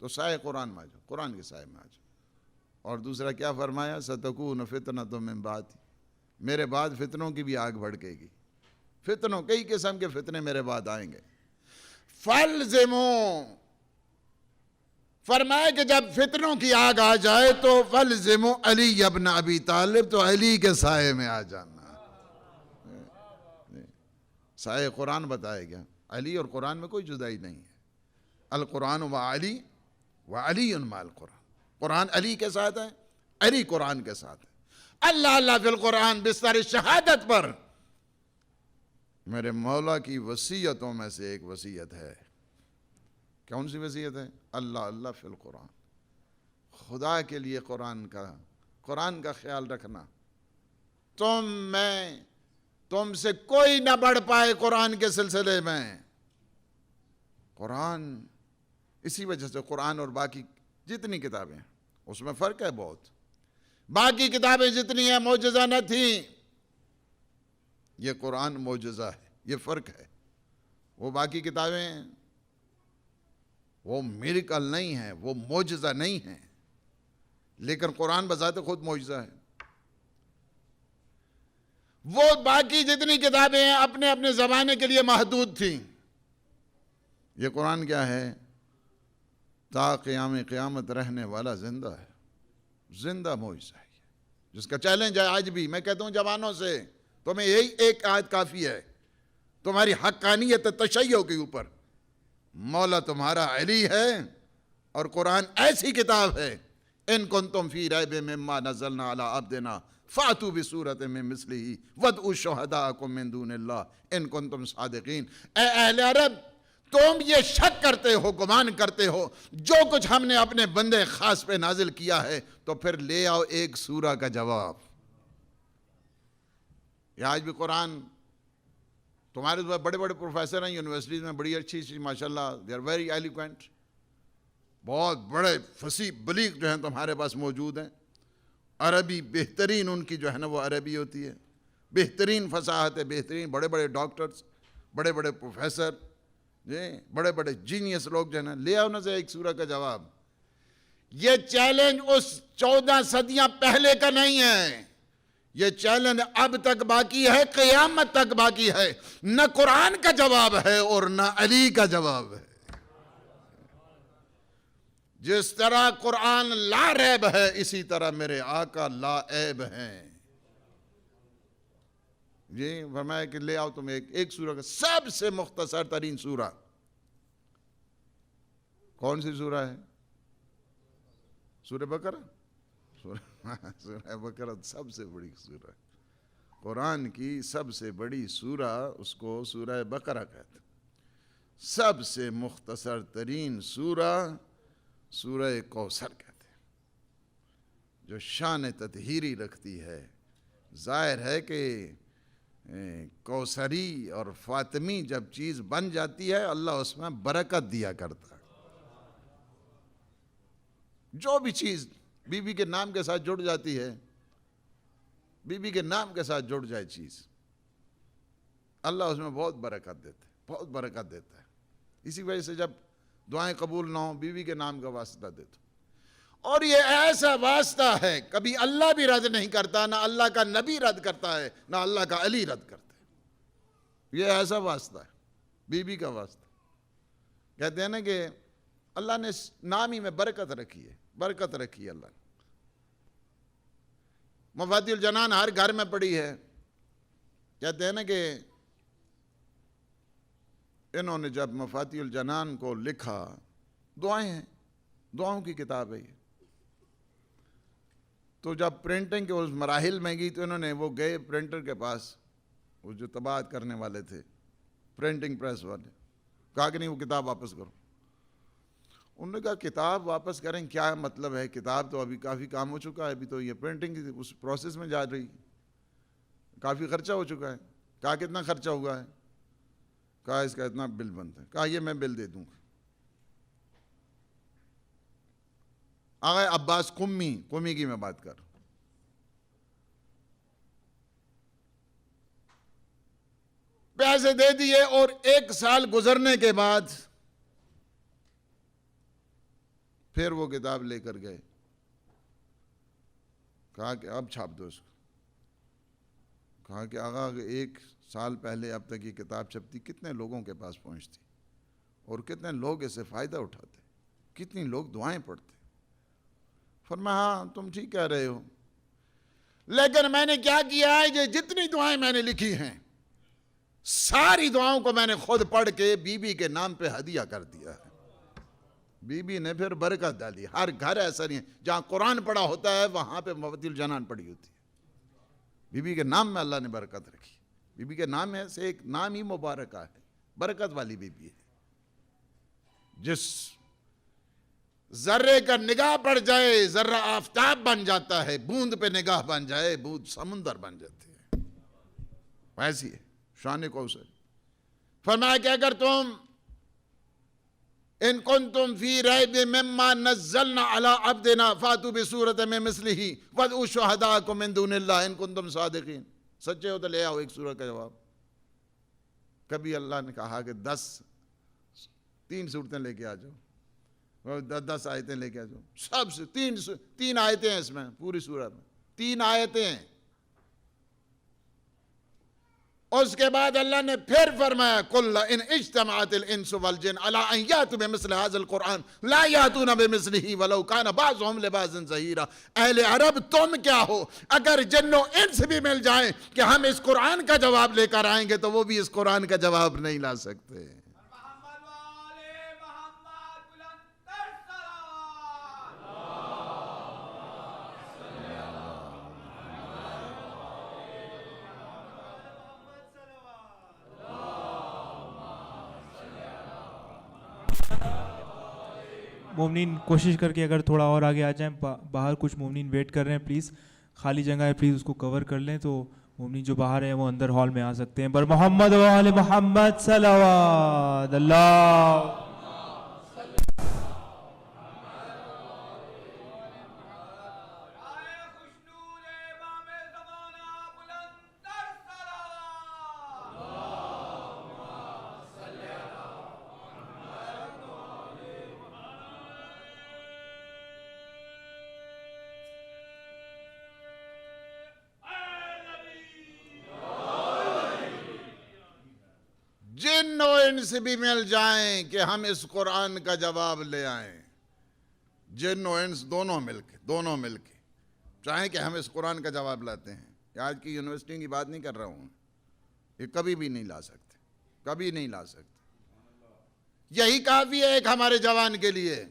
تو سائے قرآن میں آ جاؤ، قرآن کے سائے میں آ جاؤ. اور دوسرا کیا فرمایا؟ سَتَكُونُ فِتْنَةٌ مِّن بَعْدِي، میرے بعد فتنوں کی بھی آگ بھڑکے گی. فتنوں، کئی قسم کے فتنے میرے بعد آئیں گے. فَالْزِمُوا، فرمایا کہ جب فتنوں کی آگ آ جائے تو فَالْزِمُوا علی ابن ابی طالب، تو علی کے سائے میں آ جانا. سائے قرآن بتایا گیا. علی اور قرآن میں کوئی جدائی نہیں ہے. القرآن و علی و علی مع القرآن، قرآن علی کے ساتھ ہے، علی قرآن کے ساتھ ہے. اللہ فی القرآن بستر شہادت پر میرے مولا کی وصیتوں میں سے ایک وصیت ہے. کون سی وصیت ہے؟ اللہ فی القرآن. خدا کے لیے قرآن کا خیال رکھنا. تم سے کوئی نہ بڑھ پائے قرآن کے سلسلے میں. قرآن، اسی وجہ سے قرآن اور باقی جتنی کتابیں ہیں اس میں فرق ہے بہت. باقی کتابیں جتنی ہیں معجزہ نہ تھیں، یہ قرآن معجزہ ہے. یہ فرق ہے. وہ باقی کتابیں وہ میریکل نہیں ہیں، وہ معجزہ نہیں ہیں، لیکن قرآن بذات خود معجزہ ہے. وہ باقی جتنی کتابیں ہیں اپنے اپنے زمانے کے لیے محدود تھیں. یہ قرآن کیا ہے؟ تا قیامت رہنے والا زندہ ہے. زندہ معجزہ ہے جس کا چیلنج ہے آج بھی. میں کہتا ہوں جوانوں سے، تمہیں یہی ایک آیت کافی ہے تمہاری حقانیت تشیع کے اوپر. مولا تمہارا علی ہے اور قرآن ایسی کتاب ہے، ان کنتم فی ریب مما نزلنا علی عبدنا فاتوا بسورۃ من مثلہ وادعوا شہداءکم من دون اللہ ان کنتم صادقین. اے اہل عرب، تم یہ شک کرتے ہو، گمان کرتے ہو جو کچھ ہم نے اپنے بندے خاص پہ نازل کیا ہے، تو پھر لے آؤ ایک سورہ کا جواب. یہ آج بھی قرآن، تمہارے بڑے بڑے پروفیسر ہیں یونیورسٹیز میں، بڑی اچھی ماشاءاللہ، دے آر ویری ایلیکوینٹ، بہت بڑے فصیح بلیغ جو ہیں تمہارے پاس موجود ہیں. عربی بہترین ان کی جو ہے نا وہ عربی ہوتی ہے، بہترین فصاحت ہے، بہترین بڑے بڑے ڈاکٹرز، بڑے بڑے پروفیسر جی بڑے بڑے جینیس لوگ جو ہے نا، لے آؤ نا سے ایک سورہ کا جواب. یہ چیلنج اس 14 صدیاں پہلے کا نہیں ہے، یہ چیلنج اب تک باقی ہے، قیامت تک باقی ہے. نہ قرآن کا جواب ہے اور نہ علی کا جواب ہے. جس طرح قرآن لا ریب ہے اسی طرح میرے آقا لا عیب ہیں. یہ فرمایا کہ لے آؤ تم ایک سورہ کا سب سے مختصر ترین سورہ. کون سی سورہ ہے؟ سورہ بقرہ. سورہ بقرہ سب سے بڑی سورہ ہے، قرآن کی سب سے بڑی سورہ اس کو سورہ بقرہ کہتے ہیں. سب سے مختصر ترین سورہ سورہ کوثر کہتے ہیں، جو شان تطہیری رکھتی ہے. ظاہر ہے کہ کوثری اور فاطمی جب چیز بن جاتی ہے اللہ اس میں برکت دیا کرتا ہے. جو بھی چیز بی بی کے نام کے ساتھ جڑ جاتی ہے، بی بی کے نام کے ساتھ جڑ جائے چیز، اللہ اس میں بہت برکت دیتا ہے، بہت برکت دیتا ہے. اسی وجہ سے جب دعائیں قبول نہ ہوں بی بی کے نام کا واسطہ دے دو. اور یہ ایسا واسطہ ہے کبھی اللہ بھی رد نہیں کرتا، نہ اللہ کا نبی رد کرتا ہے، نہ اللہ کا علی رد کرتا ہے. یہ ایسا واسطہ ہے بی بی کا واسطہ. کہتے ہیں نا کہ اللہ نے نام ہی میں برکت رکھی ہے، برکت رکھی ہے اللہ نے. مفاتیح الجنان ہر گھر میں پڑی ہے. کہتے ہیں نا کہ انہوں نے جب مفاتیح الجنان کو لکھا، دعائیں ہیں، دعاؤں کی کتاب ہے یہ. تو جب پرنٹنگ کے اس مراحل میں گئی تو انہوں نے وہ گئے پرنٹر کے پاس، وہ جو طباعت کرنے والے تھے پرنٹنگ پریس والے، کہا کہ نہیں وہ کتاب واپس کرو. انہوں نے کہا کتاب واپس کریں کیا مطلب ہے، کتاب تو ابھی کافی کام ہو چکا ہے، ابھی تو یہ پرنٹنگ اس پروسیس میں جا رہی، کافی خرچہ ہو چکا ہے. کہا کتنا خرچہ ہوا ہے؟ کہا اس کا اتنا بل بنتا ہے. کہا یہ میں بل دے دوں گا. آغا عباس قمی کی میں بات کر رہا ہوں. پیسے دے دیے اور 1 سال گزرنے کے بعد پھر وہ کتاب لے کر گئے. کہا کہ اب چھاپ دو اس کو. کہا کہ آغا 1 سال پہلے اب تک یہ کتاب چھپتی کتنے لوگوں کے پاس پہنچتی اور کتنے لوگ اسے فائدہ اٹھاتے، کتنی لوگ دعائیں پڑھتے. فرمایا ہاں تم ٹھیک کہہ رہے ہو، لیکن میں نے کیا کیا ہے، یہ جتنی دعائیں میں نے لکھی ہیں ساری دعاؤں کو میں نے خود پڑھ کے بی بی کے نام پہ ہدیہ کر دیا ہے. بی بی نے پھر برکت ڈالی. ہر گھر ایسا نہیں ہے جہاں قرآن پڑھا ہوتا ہے وہاں پہ مفاتیح الجنان پڑھی ہوتی ہے. بی بی کے نام میں اللہ نے برکت رکھی. بی بی کے نام میں سے ایک نام ہی مبارکہ ہے، برکت والی بی بی ہے. جس ذرے کا نگاہ پڑ جائے ذرہ آفتاب بن جاتا ہے، بوند پہ نگاہ بن جائے بوند سمندر بن جاتی ہے. ویسی ہے شان کوثر. فرمایا کہ اگر تم ان کنتم فی ریب مما نزلنا علی عبدنا فاتوا بسورۃ من مثلہ وادعوا شہداءکم من دون اللہ ان کنتم صادقین. سچے ہو تو لے آؤ ایک سورہ کا جواب. کبھی اللہ نے کہا کہ 3 سورتیں لے کے آ جاؤ، 10 آیتیں لے کے آ جاؤ. سب سے 3 آیتیں ہیں اس میں پوری سورہ میں، 3 آیتیں ہیں. اس کے بعد اللہ نے پھر فرمایا قل ان اجتمعت الانس والجن علی ان یاتوا بمثل هذا القرآن لا یاتون بمثلہ ولو کان بعضهم لبعض ظہیرا. اہل عرب تم کیا ہو، اگر جن و انس بھی مل جائیں کہ ہم اس قرآن کا جواب لے کر آئیں گے تو وہ بھی اس قرآن کا جواب نہیں لا سکتے. محمد والے محمد بلندر صلوات. مومنین کوشش کر کے اگر تھوڑا اور آگے آ جائیں، باہر کچھ مومنین ویٹ کر رہے ہیں، پلیز خالی جگہ ہے پلیز اس کو کور کر لیں تو مومنین جو باہر ہیں وہ اندر ہال میں آ سکتے ہیں. بر محمد و آل محمد صلوات. اللہ انس بھی مل جائیں کہ ہم اس قرآن کا جواب لے آئیں، جن و انس دونوں مل کے چاہیں کہ ہم اس قرآن کا جواب لاتے ہیں. آج کی یونیورسٹی کی بات نہیں کر رہا ہوں، یہ کبھی بھی نہیں لا سکتے، کبھی نہیں لا سکتے. یہی کافی ہے ایک ہمارے جوان کے لیے.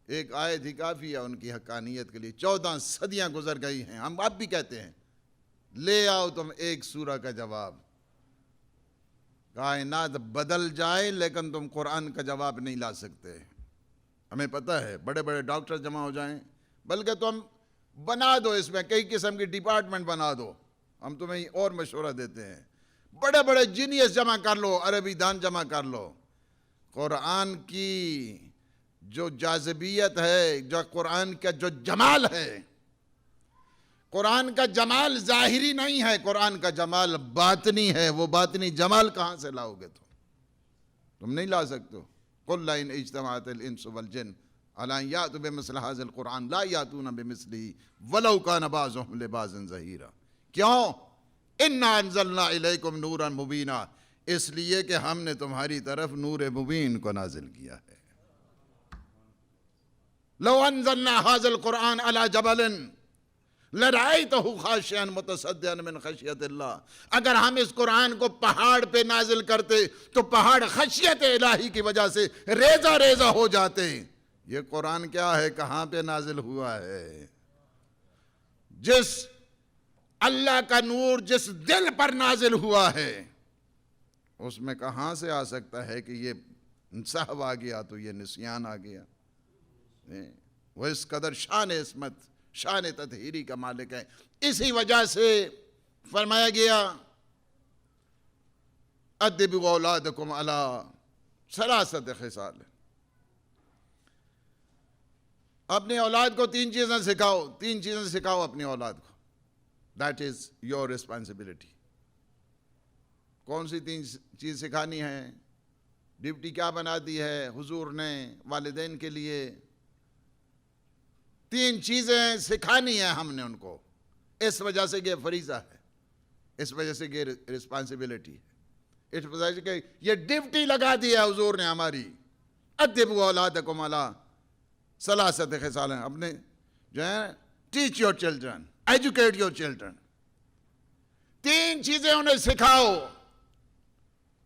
ایک آیت ہی کافی ہے ان کی حقانیت کے لیے. 14 صدیاں گزر گئی ہیں، ہم اب بھی کہتے ہیں لے آؤ تم ایک سورہ کا جواب. کائنات بدل جائے لیکن تم قرآن کا جواب نہیں لا سکتے. ہمیں پتہ ہے بڑے بڑے ڈاکٹر جمع ہو جائیں، بلکہ تم بنا دو اس میں کئی قسم کی ڈپارٹمنٹ بنا دو، ہم تمہیں اور مشورہ دیتے ہیں. بڑے بڑے جینیس جمع کر لو، عربی دان جمع کر لو. قرآن کی جو جاذبیت ہے، جو قرآن کا جو جمال ہے، قرآن کا جمال ظاہری نہیں ہے، قرآن کا جمال باطنی ہے. وہ باطنی جمال کہاں سے لاؤ گے تم نہیں لا سکتے. قُلْ لَئِنْ اجْتَمَعَتِ الْإِنسُ وَالْجِنُّ عَلَىٰ أَن يَأْتُوا بِمِثْلِ هَٰذَا الْقُرْآنِ لَا يَأْتُونَ بِمِثْلِهِ وَلَوْ كَانَ بَعْضُهُمْ لِبَعْضٍ ظَهِيرًا. کیوں؟ إِنَّا أَنزَلْنَا إِلَيْكُمْ نُورًا مُبِينًا، اس لیے کہ ہم نے تمہاری طرف نور مبین کو نازل کیا ہے. لَوْ أَنزَلْنَا هَٰذَا الْقُرْآنَ عَلَىٰ جَبَلٍ لَرَأَيْتَهُ خَاشِعًا مُتَصَدِّعًا مِنْ خَشْيَةِ اللَّهِ. اگر ہم اس قرآن کو پہاڑ پہ نازل کرتے تو پہاڑ خشیت الہی کی وجہ سے ریزہ ریزہ ہو جاتے. یہ قرآن کیا ہے، کہاں پہ نازل ہوا ہے؟ جس اللہ کا نور جس دل پر نازل ہوا ہے، اس میں کہاں سے آ سکتا ہے کہ یہ سہو آ گیا تو یہ نسیان آ گیا؟ وہ اس قدر شان عصمت، شان تطہیری کا مالک ہے. اسی وجہ سے فرمایا گیا ادبوا اولادکم علی ثلاثۃ خصال. اپنی اولاد کو 3 چیزیں سکھاؤ، 3 چیزیں سکھاؤ اپنی اولاد کو. That is your responsibility. کون سی 3 چیز سکھانی ہے؟ ڈیوٹی کیا بنا دی ہے حضور نے والدین کے لیے؟ 3 چیزیں سکھانی ہیں ہم نے ان کو. اس وجہ سے یہ فریضہ ہے، اس وجہ سے یہ رسپانسبلٹی ہے، اس وجہ سے کہ یہ ڈیوٹی لگا دی ہے حضور نے ہماری. ادبوا اولادکم علی ثلاثۃ خصال. اپنے جو ہے teach your children, educate your children. 3 چیزیں انہیں سکھاؤ.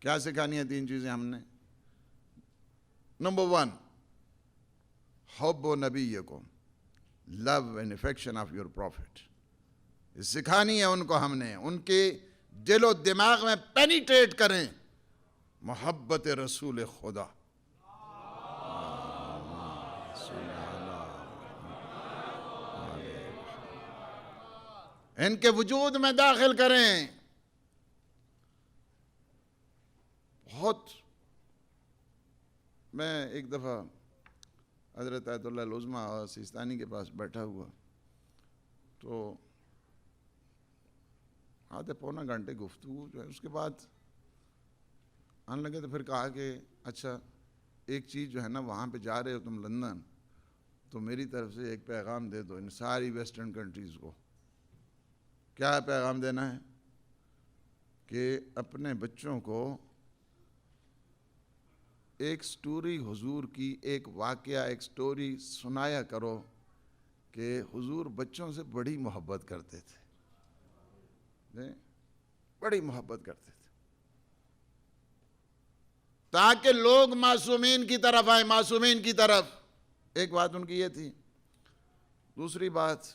کیا سکھانی ہیں 3 چیزیں ہم نے؟ نمبر 1 حب نبیکم، love and affection of your prophet. سکھانی ہے ان کو ہم نے، ان کے دل و دماغ میں پینیٹریٹ کریں محبت رسول خدا. ان کے وجود میں داخل کریں. میں ایک دفعہ حضرت آیت اللہ العظمیٰ سیستانی کے پاس بیٹھا ہوا تو آدھے پونا گھنٹے گفتگو جو ہے، اس کے بعد آنے لگے تو پھر کہا کہ اچھا ایک چیز جو ہے نا، وہاں پہ جا رہے ہو تم لندن، تو میری طرف سے ایک پیغام دے دو ان ساری ویسٹرن کنٹریز کو. کیا پیغام دینا ہے؟ کہ اپنے بچوں کو ایک سٹوری حضور کی، ایک واقعہ، ایک سٹوری سنایا کرو کہ حضور بچوں سے بڑی محبت کرتے تھے، بڑی محبت کرتے تھے، تاکہ لوگ معصومین کی طرف آئیں، معصومین کی طرف. ایک بات ان کی یہ تھی. دوسری بات،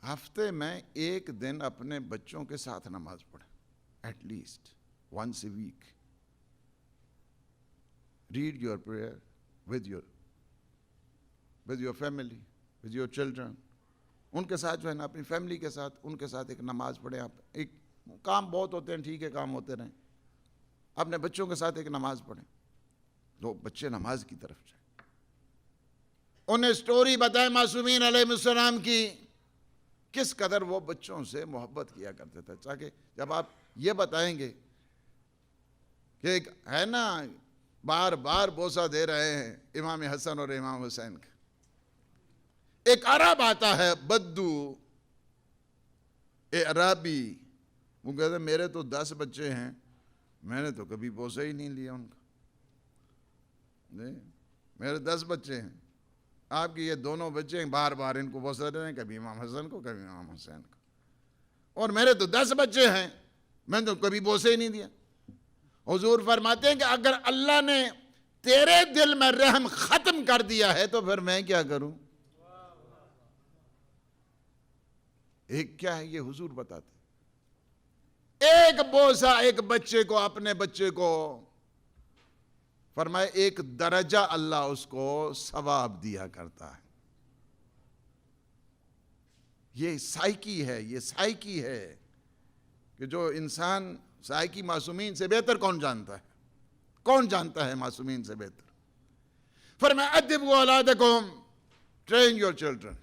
ہفتے میں 1 دن اپنے بچوں کے ساتھ نماز پڑھیں، at least once a week. Read your prayer with your family, with your children. ان کے ساتھ جو ہے نا، اپنی فیملی کے ساتھ، ان کے ساتھ ایک نماز پڑھیں. آپ ایک کام بہت ہوتے ہیں، ٹھیک ہے کام ہوتے رہیں، اپنے بچوں کے ساتھ ایک نماز پڑھیں. لوگ بچے نماز کی طرف جائیں. انہیں سٹوری بتائیں معصومین علیہ السلام کی، کس قدر وہ بچوں سے محبت کیا کرتے تھے. تاکہ جب آپ یہ بتائیں گے کہ ایک ہے نا بار بار بوسہ دے رہے ہیں امام حسن اور امام حسین کا. ایک عرب آتا ہے، بدو اعرابی وہ کہتے میرے تو 10 بچے ہیں، میں نے تو کبھی بوسہ ہی نہیں لیا ان کا. میرے 10 بچے ہیں، آپ کے یہ دونوں بچے ہیں، بار بار ان کو بوسہ دے رہے ہیں، کبھی امام حسن کو کبھی امام حسین کو. اور میرے تو 10 بچے ہیں، میں نے تو کبھی بوسہ ہی نہیں دیا. حضور فرماتے ہیں کہ اگر اللہ نے تیرے دل میں رحم ختم کر دیا ہے تو پھر میں کیا کروں؟ ایک کیا ہے یہ حضور بتاتے، ایک بوسہ ایک بچے کو، اپنے بچے کو، فرمائے ایک درجہ اللہ اس کو ثواب دیا کرتا ہے. یہ سائیکی ہے، یہ سائیکی ہے کہ جو انسان سائیکی معصومین سے بہتر کون جانتا ہے؟ کون جانتا ہے معصومین سے بہتر؟ فرمایا ادبوا اولادکم، ٹرین یور چلڈرن.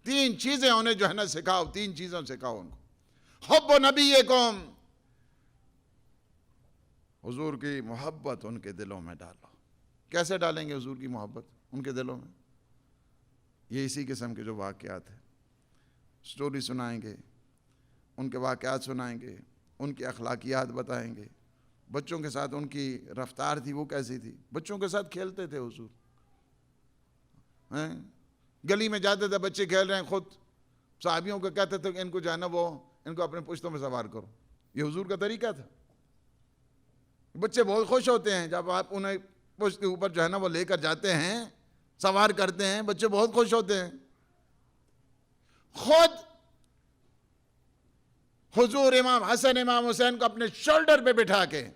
3 چیزیں انہیں جو ہے نا سکھاؤ، 3 چیزوں سکھاؤ ان کو. حب نبیکم، حضور کی محبت ان کے دلوں میں ڈالو. کیسے ڈالیں گے حضور کی محبت ان کے دلوں میں؟ یہ اسی قسم کے جو واقعات ہیں، سٹوری سنائیں گے، ان کے واقعات سنائیں گے، ان کی اخلاقیات بتائیں گے. بچوں کے ساتھ ان کی رفتار تھی وہ کیسی تھی، بچوں کے ساتھ کھیلتے تھے حضور. گلی میں جاتے تھے، بچے کھیل رہے ہیں، خود صحابیوں کو کہتے تھے کہ ان کو جانا وہ ان کو اپنے پشتوں میں سوار کرو. یہ حضور کا طریقہ تھا. بچے بہت خوش ہوتے ہیں جب آپ انہیں پشت کے اوپر جو ہے نا وہ لے کر جاتے ہیں، سوار کرتے ہیں، بچے بہت خوش ہوتے ہیں. خود حضور امام حسن امام حسین کو اپنے شولڈر پہ بٹھا کے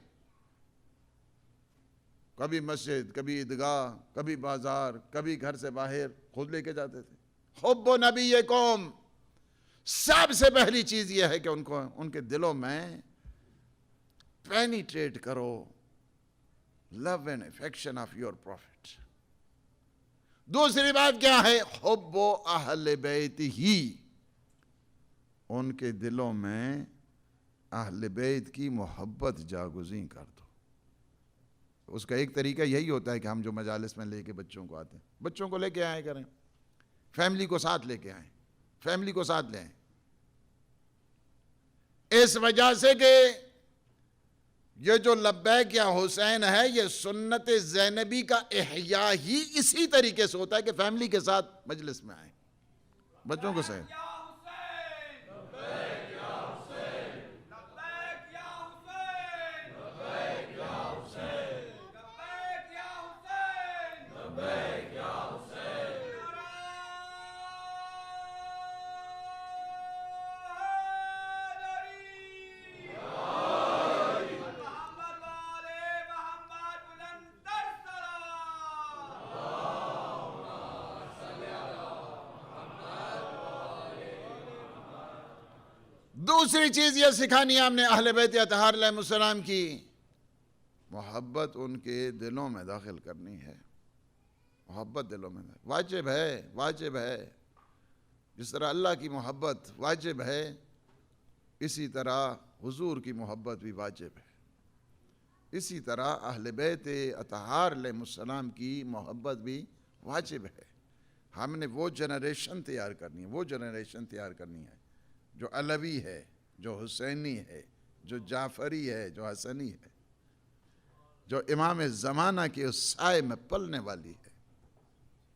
کبھی مسجد، کبھی عیدگاہ، کبھی بازار، کبھی گھر سے باہر خود لے کے جاتے تھے. حب نبیکم، سب سے پہلی چیز یہ ہے کہ ان کو ان کے دلوں میں پینیٹریٹ کرو love and affection of your prophet. دوسری بات کیا ہے؟ حب اہل بیت ہی، ان کے دلوں میں اہل بیت کی محبت جاگزیں کر دو. اس کا ایک طریقہ یہی ہوتا ہے کہ ہم جو مجالس میں لے کے بچوں کو آتے ہیں، بچوں کو لے کے آئے کریں، فیملی کو ساتھ لے کے آئیں، فیملی کو ساتھ لیں. اس وجہ سے کہ یہ جو لبیک یا حسین ہے، یہ سنت زینبی کا احیاء ہی اسی طریقے سے ہوتا ہے کہ فیملی کے ساتھ مجلس میں آئیں، بچوں کو ساتھ. یا حسین، لبیک یا حسین، لبیک یا حسین، لبیک یا حسین، لبیک یا حسین، لبیک یا حسین. محمد والے محمد بلندر دوسری چیز یہ سکھانی ہے ہم نے اہل بیت اطہار علیہ السلام کی محبت ان کے دلوں میں داخل کرنی ہے. محبت دلوں میں واجب ہے، واجب ہے. جس طرح اللہ کی محبت واجب ہے، اسی طرح حضور کی محبت بھی واجب ہے. اسی طرح اہل بیت اطہار علیہ السلام کی محبت بھی واجب ہے. ہم نے وہ جنریشن تیار کرنی ہے، وہ جنریشن تیار کرنی ہے جو علوی ہے، جو حسینی ہے، جو جعفری ہے، جو حسنی ہے، جو امام زمانہ کے اس سائے میں پلنے والی ہے.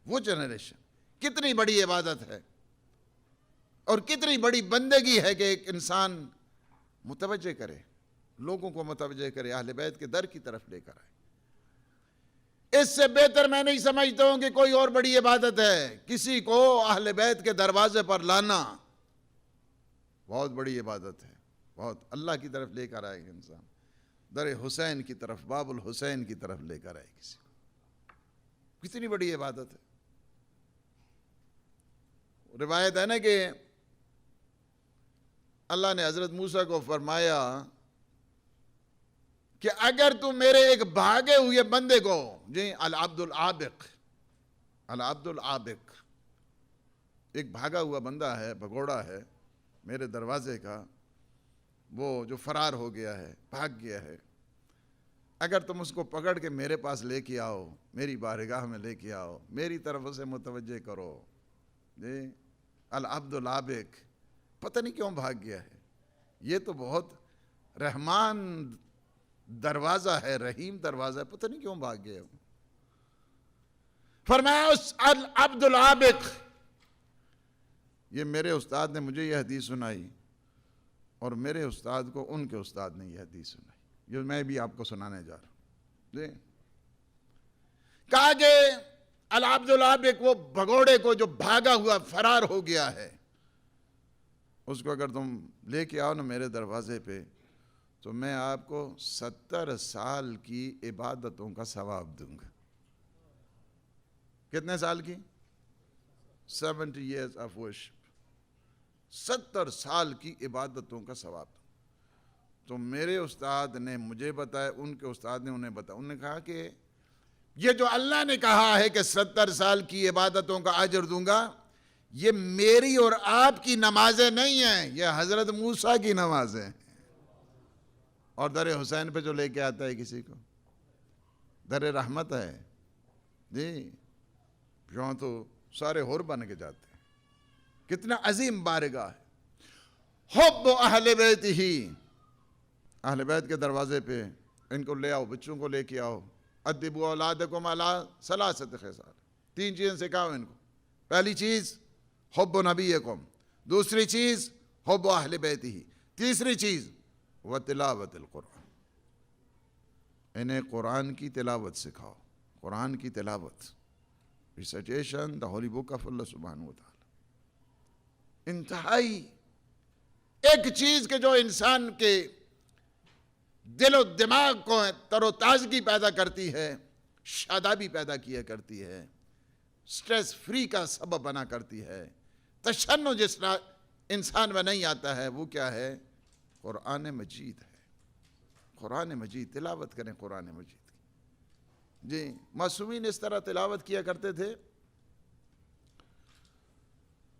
وہ جنریشن کتنی بڑی عبادت ہے اور کتنی بڑی بندگی ہے کہ ایک انسان متوجہ کرے، لوگوں کو متوجہ کرے، اہل بیت کے در کی طرف لے کر آئے. اس سے بہتر میں نہیں سمجھتا ہوں کہ کوئی اور بڑی عبادت ہے. کسی کو اہل بیت کے دروازے پر لانا بہت بڑی عبادت ہے. بہت اللہ کی طرف لے کر آئے گا انسان، در حسین کی طرف، باب الحسین کی طرف لے کر آئے کسی کو. کتنی بڑی عبادت ہے. روایت ہے نا کہ اللہ نے حضرت موسیٰ کو فرمایا کہ اگر تم میرے ایک بھاگے ہوئے بندے کو، جی العبد العابق، العبد العابق، ایک بھاگا ہوا بندہ ہے، بھگوڑا ہے میرے دروازے کا، وہ جو فرار ہو گیا ہے، بھاگ گیا ہے، اگر تم اس کو پکڑ کے میرے پاس لے کے آؤ، میری بارگاہ میں لے کے آؤ، میری طرف اسے متوجہ کرو. جی العبد العابق، پتہ نہیں کیوں بھاگ گیا ہے، یہ تو بہت رحمان دروازہ ہے، رحیم دروازہ ہے، پتہ نہیں کیوں بھاگ گئے. فرمایا اس العبد العابق، یہ میرے استاد نے مجھے یہ حدیث سنائی اور میرے استاد کو ان کے استاد نے یہ حدیث سنائی، جو میں بھی آپ کو سنانے جا رہا ہوں. کہا کہ العبد العابق وہ بھگوڑے کو جو بھاگا ہوا فرار ہو گیا ہے، اس کو اگر تم لے کے آؤ نا میرے دروازے پہ تو میں آپ کو 70 سال کی عبادتوں کا ثواب دوں گا. کتنے سال کی؟ 70 years of worship. 70 سال کی عبادتوں کا ثواب. تو میرے استاد نے مجھے بتایا، ان کے استاد نے انہیں بتایا. انہوں نے کہا کہ یہ جو اللہ نے کہا ہے کہ 70 سال کی عبادتوں کا اجر دوں گا، یہ میری اور آپ کی نمازیں نہیں ہیں، یہ حضرت موسیٰ کی نمازیں ہیں. اور در حسین پہ جو لے کے آتا ہے کسی کو، در رحمت ہے جی، یوں تو سارے ہور بن کے جاتے ہیں. کتنا عظیم بارگاہ ہے. حب اہل بیت ہی، اہل بیت کے دروازے پہ ان کو لے آؤ، بچوں کو لے کے آؤ. ادبوا اولادکم علی ثلاثۃ خصال، 3 چیزیں سکھاؤ ان کو. پہلی چیز حب نبیکم، دوسری چیز حب اہل بیت ہی، تیسری چیز وتلاوت القرآن. انہیں قرآن کی تلاوت سکھاؤ، قرآن کی تلاوت، recitation the holy book of Allah سبحانہ و تعالی. انتہائی ایک چیز کہ جو انسان کے دل و دماغ کو تر و تازگی پیدا کرتی ہے، شادابی پیدا کیا کرتی ہے، سٹریس فری کا سبب بنا کرتی ہے. تشنع جس انسان میں نہیں آتا ہے وہ کیا ہے؟ قرآن مجید ہے. قرآن مجید تلاوت کریں قرآن مجید کی. جی معصومین اس طرح تلاوت کیا کرتے تھے،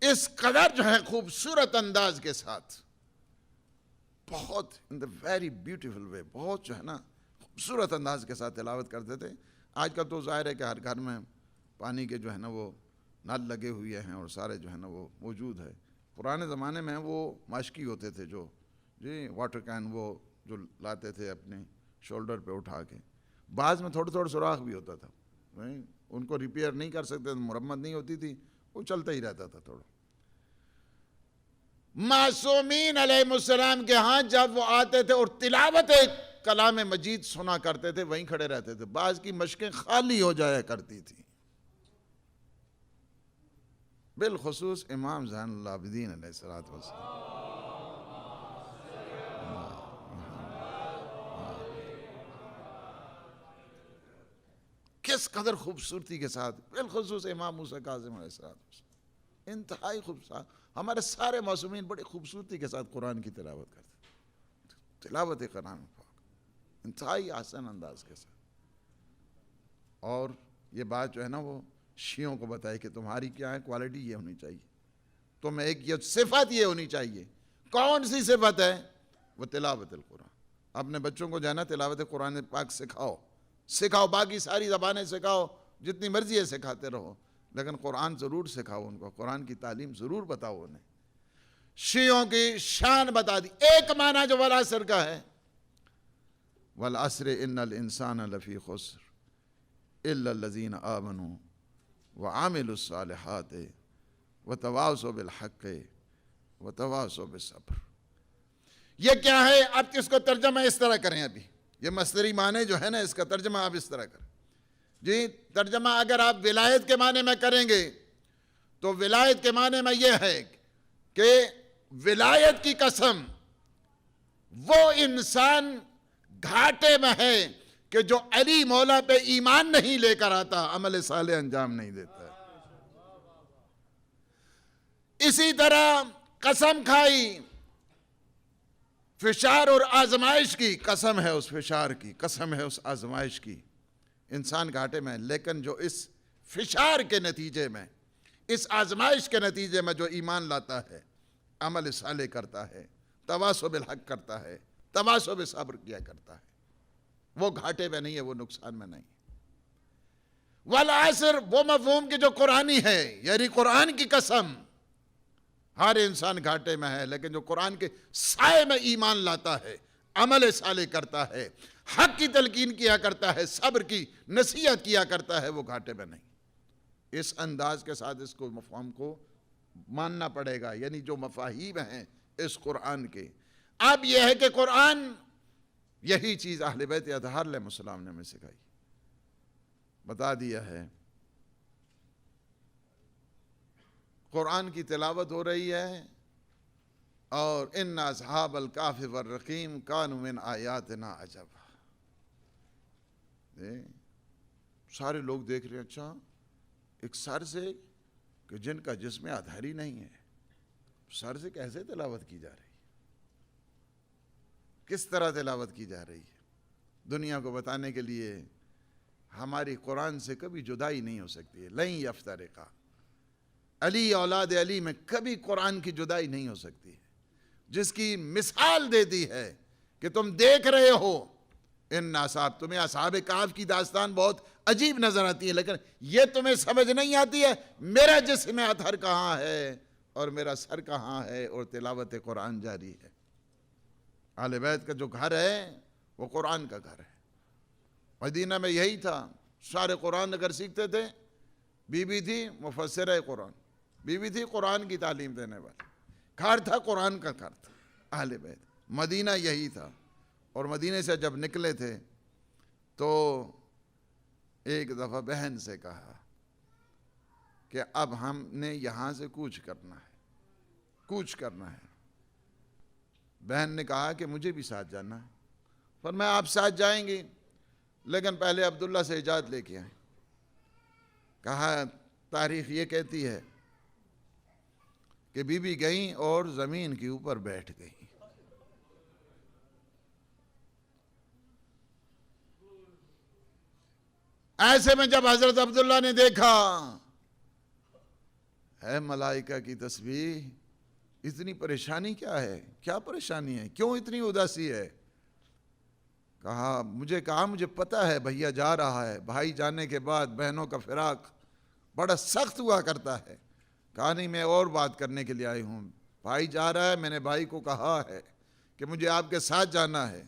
اس قدر جو ہے خوبصورت انداز کے ساتھ، بہت ان دا ویری بیوٹیفل وے، بہت جو ہے نا خوبصورت انداز کے ساتھ تلاوت کرتے تھے. آج کل تو ظاہر ہے کہ ہر گھر میں پانی کے جو ہے نا وہ نل لگے ہوئے ہیں اور سارے جو ہے نا وہ موجود ہے. پرانے زمانے میں وہ ماشکی ہوتے تھے جو جی واٹر کین وہ جو لاتے تھے اپنے شولڈر پہ اٹھا کے، بعض میں تھوڑا تھوڑا سوراخ بھی ہوتا تھا، ان کو ریپیئر نہیں کر سکتے، مرمت نہیں ہوتی تھی، وہ چلتا ہی رہتا تھا تھوڑا. معصومین علیہ السلام کے ہاں جب وہ آتے تھے اور تلاوت کلام مجید سنا کرتے تھے، وہیں کھڑے رہتے تھے. بعض کی مشقیں خالی ہو جایا کرتی تھی، بالخصوص امام زین العابدین علیہ السلام. کس قدر خوبصورتی کے ساتھ، بالخصوص امام موسیٰ کاظم علیہ السلام، انتہائی خوبصورت. ہمارے سارے معصومین بڑی خوبصورتی کے ساتھ قرآن کی تلاوت کرتے، تلاوت قرآن پاک انتہائی آسان انداز کے ساتھ. اور یہ بات جو ہے نا وہ شیعوں کو بتائے کہ تمہاری کیا ہے کوالٹی، یہ ہونی چاہیے تمہیں، ایک یہ صفت یہ ہونی چاہیے. کون سی صفت ہے؟ وہ تلاوت القرآن. اپنے بچوں کو جانا تلاوت قرآن پاک سکھاؤ، باقی ساری زبانیں سکھاؤ، جتنی مرضی ہے سکھاتے رہو، لیکن قرآن ضرور سکھاؤ ان کو، قرآن کی تعلیم ضرور بتاؤ انہیں. شیعوں کی شان بتا دی. ایک معنی جو والعصر کا ہے، والعصر ان الانسان لفی خسر الا الذین آمنوا وعملوا الصالحات وتواصوا بالحق وتواصوا بالصبر. یہ کیا ہے؟ اب اس کو ترجمہ اس طرح کریں. ابھی یہ مصدری معنی جو ہے نا اس کا ترجمہ آپ اس طرح کریں. جی ترجمہ اگر آپ ولایت کے معنی میں کریں گے تو ولایت کے معنی میں یہ ہے کہ ولایت کی قسم، وہ انسان گھاٹے میں ہے کہ جو علی مولا پہ ایمان نہیں لے کر آتا، عمل صالح انجام نہیں دیتا. اسی طرح قسم کھائی فشار اور آزمائش کی، قسم ہے اس فشار کی، قسم ہے اس آزمائش کی. انسان گھاٹے میں، لیکن جو اس فشار کے نتیجے میں، اس آزمائش کے نتیجے میں جو ایمان لاتا ہے، عمل صالح کرتا ہے، تواصو بالحق کرتا ہے، تواصو بالصبر کیا کرتا ہے، وہ گھاٹے میں نہیں ہے، وہ نقصان میں نہیں. والعصر وہ مفہوم کی جو قرآنی ہے، یعنی قرآن کی قسم. ہر انسان گھاٹے میں ہے، لیکن جو قرآن کے سائے میں ایمان لاتا ہے، عمل صالح کرتا ہے، حق کی تلقین کیا کرتا ہے، صبر کی نصیحت کیا کرتا ہے، وہ گھاٹے میں نہیں۔ اس انداز کے ساتھ اس کو مفہوم کو ماننا پڑے گا، یعنی جو مفاہیم ہیں اس قرآن کے۔ اب یہ ہے کہ قرآن یہی چیز اہل بیت اطہار علیہ السلام نے ہمیں سکھائی، بتا دیا ہے۔ قرآن کی تلاوت ہو رہی ہے، اور ان اصحاب الکہف والرقیم کانوا من آیاتنا عجبا، سارے لوگ دیکھ رہے ہیں، اچھا ایک سر سے کہ جن کا جسم آدھار ہی نہیں ہے، سر سے کیسے تلاوت کی جا رہی ہے، کس طرح تلاوت کی جا رہی ہے؟ دنیا کو بتانے کے لیے ہماری قرآن سے کبھی جدائی نہیں ہو سکتی ہے، لن یفترقا، علی اولاد علی میں کبھی قرآن کی جدائی نہیں ہو سکتی ہے، جس کی مثال دیتی ہے کہ تم دیکھ رہے ہو ان اصحاب، تمہیں اصحاب کہف کی داستان بہت عجیب نظر آتی ہے، لیکن یہ تمہیں سمجھ نہیں آتی ہے میرا جسم اطہر کہاں ہے اور میرا سر کہاں ہے، اور تلاوت قرآن جاری ہے۔ اہل بیت کا جو گھر ہے وہ قرآن کا گھر ہے۔ مدینہ میں یہی تھا، سارے قرآن اگر سیکھتے تھے، بی بی تھی مفسرہ قرآن، بی بی تھی قرآن کی تعلیم دینے والی، گھر تھا قرآن کا گھر تھا اہل بیت۔ مدینہ یہی تھا، اور مدینہ سے جب نکلے تھے تو ایک دفعہ بہن سے کہا کہ اب ہم نے یہاں سے کوچ کرنا ہے۔ بہن نے کہا کہ مجھے بھی ساتھ جانا ہے، پر میں آپ ساتھ جائیں گی، لیکن پہلے عبداللہ سے اجازت لے کے آئیں۔ کہا تاریخ یہ کہتی ہے کہ بی بی گئیں اور زمین کے اوپر بیٹھ گئیں۔ ایسے میں جب حضرت عبداللہ نے دیکھا، ہے ملائکہ کی تسبیح، اتنی پریشانی کیا ہے؟ کیا پریشانی ہے؟ کیوں اتنی اداسی ہے؟ مجھے پتا ہے بھیا جا رہا ہے، بھائی جانے کے بعد بہنوں کا فراق بڑا سخت ہوا کرتا ہے۔ کہا نہیں، میں اور بات کرنے کے لیے آئی ہوں، بھائی جا رہا ہے، میں نے بھائی کو کہا ہے کہ مجھے آپ کے ساتھ جانا ہے،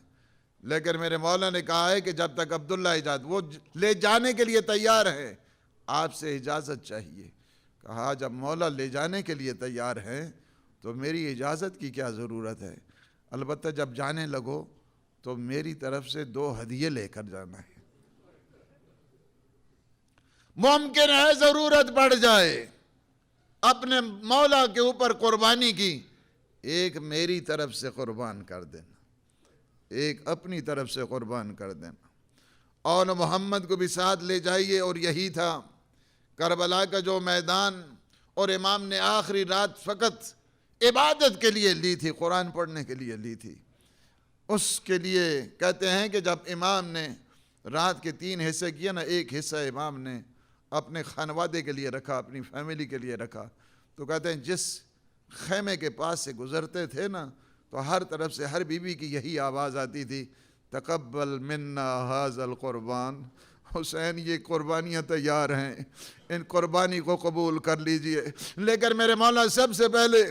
لیکن میرے مولا نے کہا ہے کہ جب تک عبداللہ اجازت، وہ لے جانے کے لیے تیار ہے، آپ سے اجازت چاہیے۔ کہا جب مولا لے جانے کے لیے تیار ہیں تو میری اجازت کی کیا ضرورت ہے؟ البتہ جب جانے لگو تو میری طرف سے 2 ہدیے لے کر جانا ہے۔ ممکن ہے ضرورت پڑ جائے اپنے مولا کے اوپر قربانی کی، ایک میری طرف سے قربان کر دینا، ایک اپنی طرف سے قربان کر دینا، اور محمد کو بھی ساتھ لے جائیے۔ اور یہی تھا کربلا کا جو میدان، اور امام نے آخری رات فقط عبادت کے لیے لی تھی، قرآن پڑھنے کے لیے لی تھی۔ اس کے لیے کہتے ہیں کہ جب امام نے رات کے 3 حصے کیا نا، ایک حصہ امام نے اپنے خانوادے کے لیے رکھا، اپنی فیملی کے لیے رکھا، تو کہتے ہیں جس خیمے کے پاس سے گزرتے تھے نا، تو ہر طرف سے ہر بیوی کی یہی آواز آتی تھی، تقبل منا ھذا القربان، حسین یہ قربانیاں تیار ہیں، ان قربانی کو قبول کر لیجئے۔ لیکن میرے مولا سب سے پہلے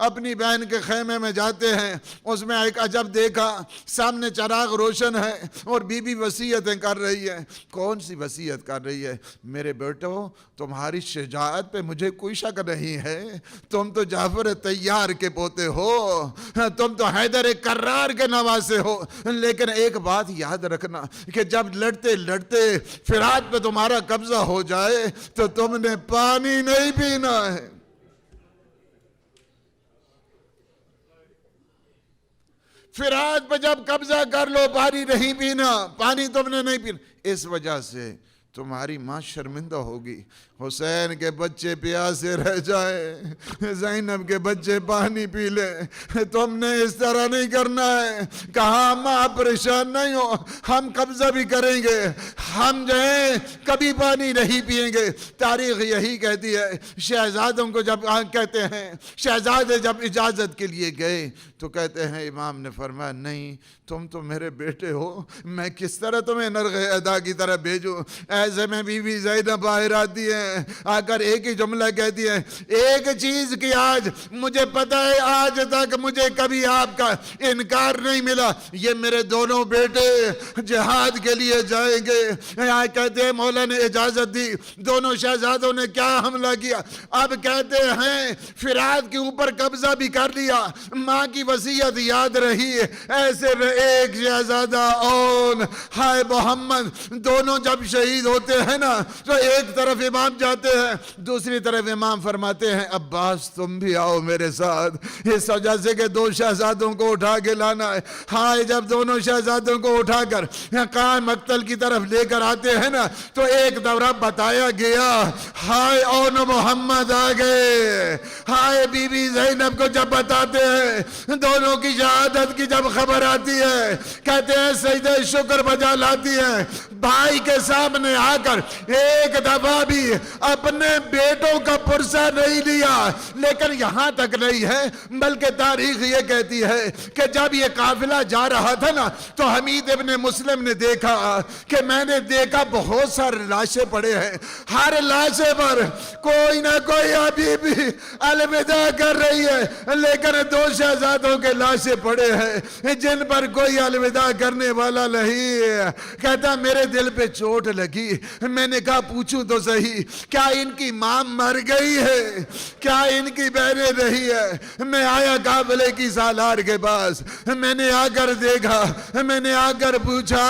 اپنی بہن کے خیمے میں جاتے ہیں، اس میں ایک عجب دیکھا، سامنے چراغ روشن ہے اور بی بی وصیتیں کر رہی ہے۔ کون سی وصیت کر رہی ہے؟ میرے بیٹو، تمہاری شجاعت پہ مجھے کوئی شک نہیں ہے، تم تو جعفر طیار کے پوتے ہو، تم تو حیدر کرار کے نواسے ہو، لیکن ایک بات یاد رکھنا کہ جب لڑتے لڑتے فرات پہ تمہارا قبضہ ہو جائے تو تم نے پانی نہیں پینا ہے۔ فرات پہ جب قبضہ کر لو پانی نہیں پینا، پانی تم نے نہیں پینا، اس وجہ سے تمہاری ماں شرمندہ ہوگی۔ حسین کے بچے پیاسے رہ جائیں، زینب کے بچے پانی پی لیں، تم نے اس طرح نہیں کرنا ہے۔ کہا ماں پریشان نہیں ہو، ہم قبضہ بھی کریں گے، ہم جو ہیں کبھی پانی نہیں پئیں گے۔ تاریخ یہی کہتی ہے، شہزادوں کو جب کہتے ہیں، شہزادے جب اجازت کے لیے گئے تو کہتے ہیں امام نے فرمایا نہیں، تم تو میرے بیٹے ہو، میں کس طرح تمہیں نرغ ادا کی طرح بھیجوں؟ اے ایسے میں بی بی زینب باہر آتی ہیں، آ کر ایک ہی جملہ کہتی ہیں، ایک چیز کی آج مجھے پتہ ہے، آج تک مجھے کبھی آپ کا انکار نہیں ملا، یہ میرے دونوں بیٹے جہاد کے لیے جائیں گے۔ یہاں کہتے ہیں مولا نے اجازت دی، دونوں شہزادوں نے کیا حملہ کیا، اب کہتے ہیں فرات کے اوپر قبضہ بھی کر لیا، ماں کی وصیت یاد رہی، ایسے میں ایک شہزادہ اور ہائے محمد دونوں جب شہید ہوتے ہیں نا تو ایک طرف امام جاتے ہیں، دوسری طرف امام فرماتے ہیں عباس تم بھی آؤ میرے ساتھ، اس وجہ سے کہ دو شہزادوں کو اٹھا کے لانا ہے۔ ہائے جب دونوں شہزادوں کو اٹھا کر قائم مقتل کی طرف لے کر آتے ہیں نا تو ایک دورہ بتایا گیا، ہائے اون محمد آ گئے۔ ہائے بی بی زینب کو جب بتاتے ہیں، دونوں کی شہادت کی جب خبر آتی ہے، کہتے ہیں سجدہ شکر بجا لاتی ہے، بھائی کے سامنے آ کر ایک دفعہ بھی اپنے بیٹوں کا پرسہ نہیں لیا، لیکن یہاں تک نہیں ہے بلکہ تاریخ یہ کہتی ہے کہ جب یہ قافلہ جا رہا تھا نا تو حمید ابن مسلم نے دیکھا کہ میں نے دیکھا بہت سارے لاشیں پڑے ہیں، ہر لاشے پر کوئی نہ کوئی ابھی بھی الوداع کر رہی ہے، لیکن دو شہزادوں کے لاشیں پڑے ہیں جن پر کوئی الوداع کرنے والا نہیں۔ کہتا میرے دل پہ چوٹ لگی، میں نے کہا پوچھوں تو صحیح کیا ان کی ماں مر گئی ہے، کیا ان کی بہنیں رہی ہے؟ میں آیا قافلے کی سالار کے پاس، میں نے آ کر دیکھا، میں نے آ کر پوچھا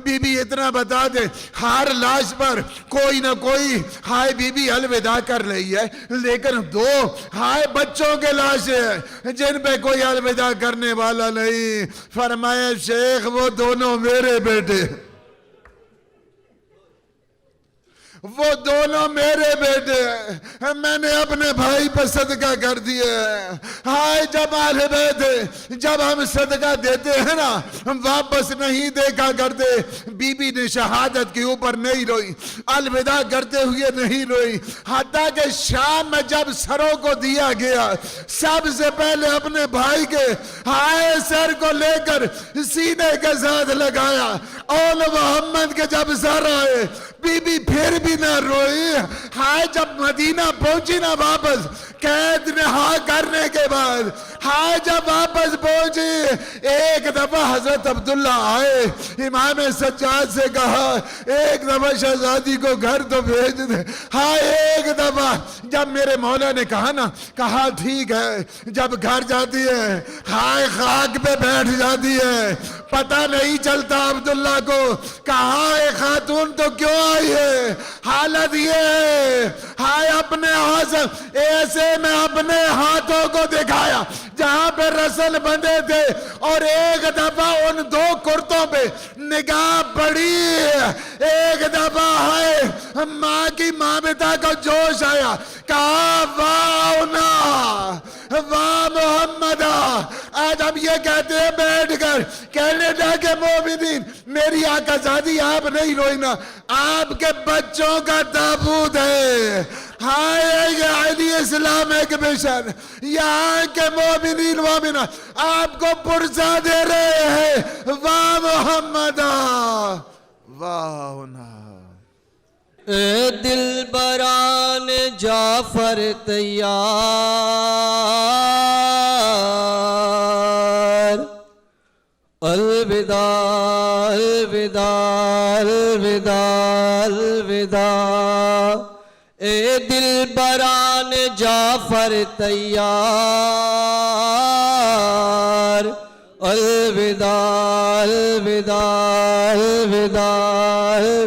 بی بی اتنا بتا دے ہر لاش پر کوئی نہ کوئی ہائے بی بی الوداع کر رہی ہے، لیکن دو ہائے بچوں کے لاشیں ہیں جن پہ کوئی الوداع کرنے والا نہیں۔ فرمایا شیخ وہ دونوں میرے بیٹے، وہ دونوں میرے بیٹے ہیں، میں نے اپنے بھائی پر صدقہ کر دیے۔ ہائے جب اہل بیت تھے، جب ہم صدقہ دیتے ہیں نا ہم واپس نہیں دیکھا کرتے۔ بی بی نے شہادت کے اوپر نہیں روئی، الوداع کرتے ہوئے نہیں روئی، حتیٰ کہ شام میں جب سروں کو دیا گیا سب سے پہلے اپنے بھائی کے ہائے سر کو لے کر سینے کے ساتھ لگایا، اول محمد کے جب سر آئے بی بی پھر بھی نہ روئی۔ ہائے جب مدینہ پہنچی نا واپس قید رہا کرنے کے بعد، ہائے جب واپس پہنچی ایک دفعہ حضرت عبداللہ آئے، امام سجاد سے کہا ایک دفعہ شہزادی کو گھر تو بھیج دے۔ ہائے ایک دفعہ جب میرے مولا نے کہا نا، کہا ٹھیک ہے، جب گھر جاتی ہے ہائے خاک پہ بیٹھ جاتی ہے، پتہ نہیں چلتا عبداللہ کو کہاں ایک خاتون تو کیوں آئی ہے۔ حالت یہ ہے ہائے اپنے ہاتھ ایسے میں اپنے ہاتھوں کو دکھایا جہاں پہ رسل بندے تھے، اور ایک دفعہ ان دو کرتوں پہ نگاہ پڑی، ایک دفعہ ہے ماں کی مامتا کو جوش آیا، کہا واہ واہ محمد۔ آج ہم یہ کہتے ہیں بیٹھ کر کینیڈا کے مومنین، میری آقا زادی آپ نہیں روئی نا، آپ کے بچوں کا تابوت ہے۔ ہائے یہ علی اسلام ایکسبیشن، یہاں کے مومنین مومنات آپ کو پرسہ دے رہے ہیں، واہ محمد واہ نا۔ اے دل بران جعفر تیار، الوداع الوداع الوداع الوداع۔ اے دل بران جعفر تیار، الوداع الوداع الوداع۔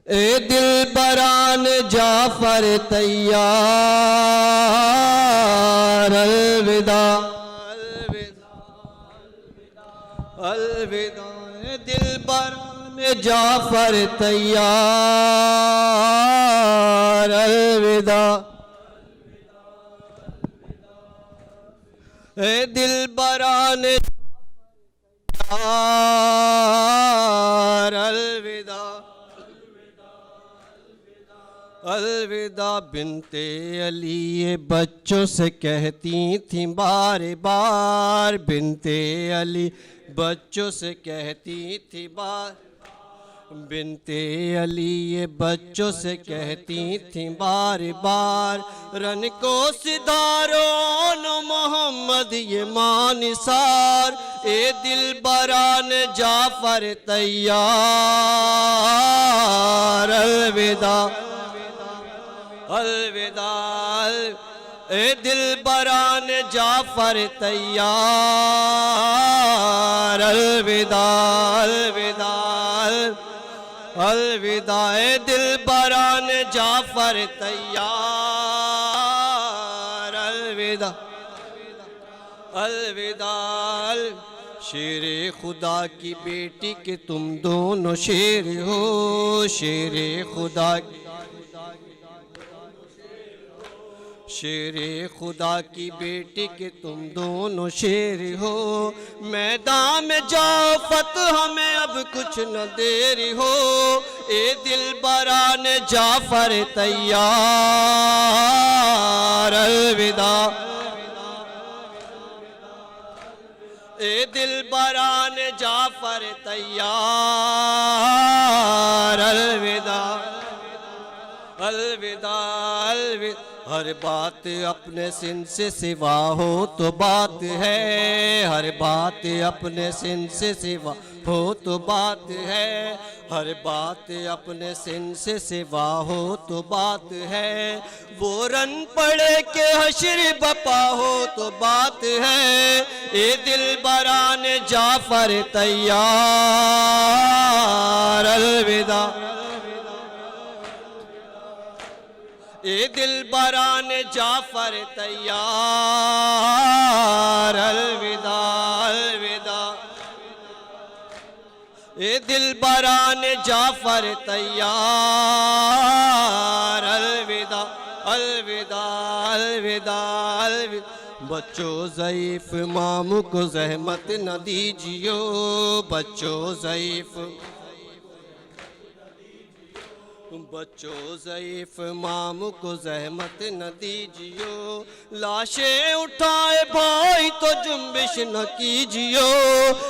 اے دل بران جعفر تیار، الوداع الوداع۔ اے دل بران جعفر تیار، الوداع۔ اے دل بران الوداع الوداع۔ بنت علی بچوں سے کہتی تھیں بار بار، بنت علی بچوں سے کہتی تھی بار، بنتے علی یہ بچوں سے کہتی تھیں بار بار، رن کو سدھارو نو محمد یہ ماں نثار، اے دل بران جعفر تیار، الوداع الوداع، اے دل بران جعفر تیار، الوداع الوداع الوداع، اے دل بران جعفر تیار، الوداع الوداع، شیر خدا کی بیٹی کہ تم دونوں شیر ہو، شیر خدا کی شیر خدا کی بیٹی کہ تم دونوں شیر ہو، میدان میں جاؤ فتح ہمیں اب کچھ نہ دیر ہو، اے دل بران جعفر تیار، الوداع اے دل بران جعفر تیار، الوداع الوداع الوداع، ہر بات اپنے سن سے سوا ہو تو بات ہے، ہر بات اپنے سن سے سوا ہو تو بات ہے، ہر بات اپنے سن سے سوا ہو تو بات ہے، وہ رن پڑے کہ حشر بپا ہو تو بات ہے، اے دل بران جعفر تیار، الوداع اے دل بران جعفر تیار، الوداع الوداع، اے دل بران جعفر تیار، الوداع الوداع الوداع الوداع، بچوں ضعیف ماموں کو زحمت نہ دیجیو، بچوں ضعیف ماموں کو زحمت نہ دیجیو، لاشیں اٹھائے بھائی تو جنبش نہ کیجیو،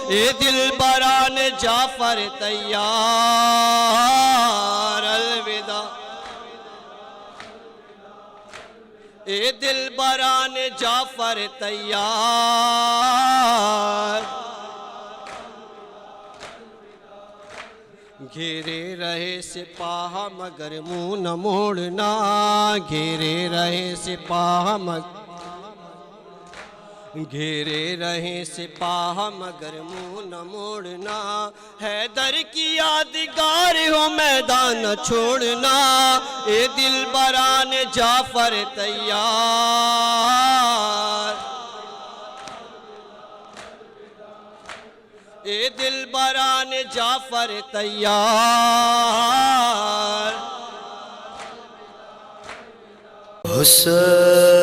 اے دل بران جعفر تیار، الوداع اے دل بران جعفر تیار، گھیرے رہے سپاہ مگر منہ نہ موڑنا، گھیرے رہے سپاہ گھیرے رہے سپاہ مگر منہ نہ موڑنا، حیدر کی یادگار ہو میدان نہ چھوڑنا، اے دل بران جعفر تیار، اے دل بران جعفر تیار، حسین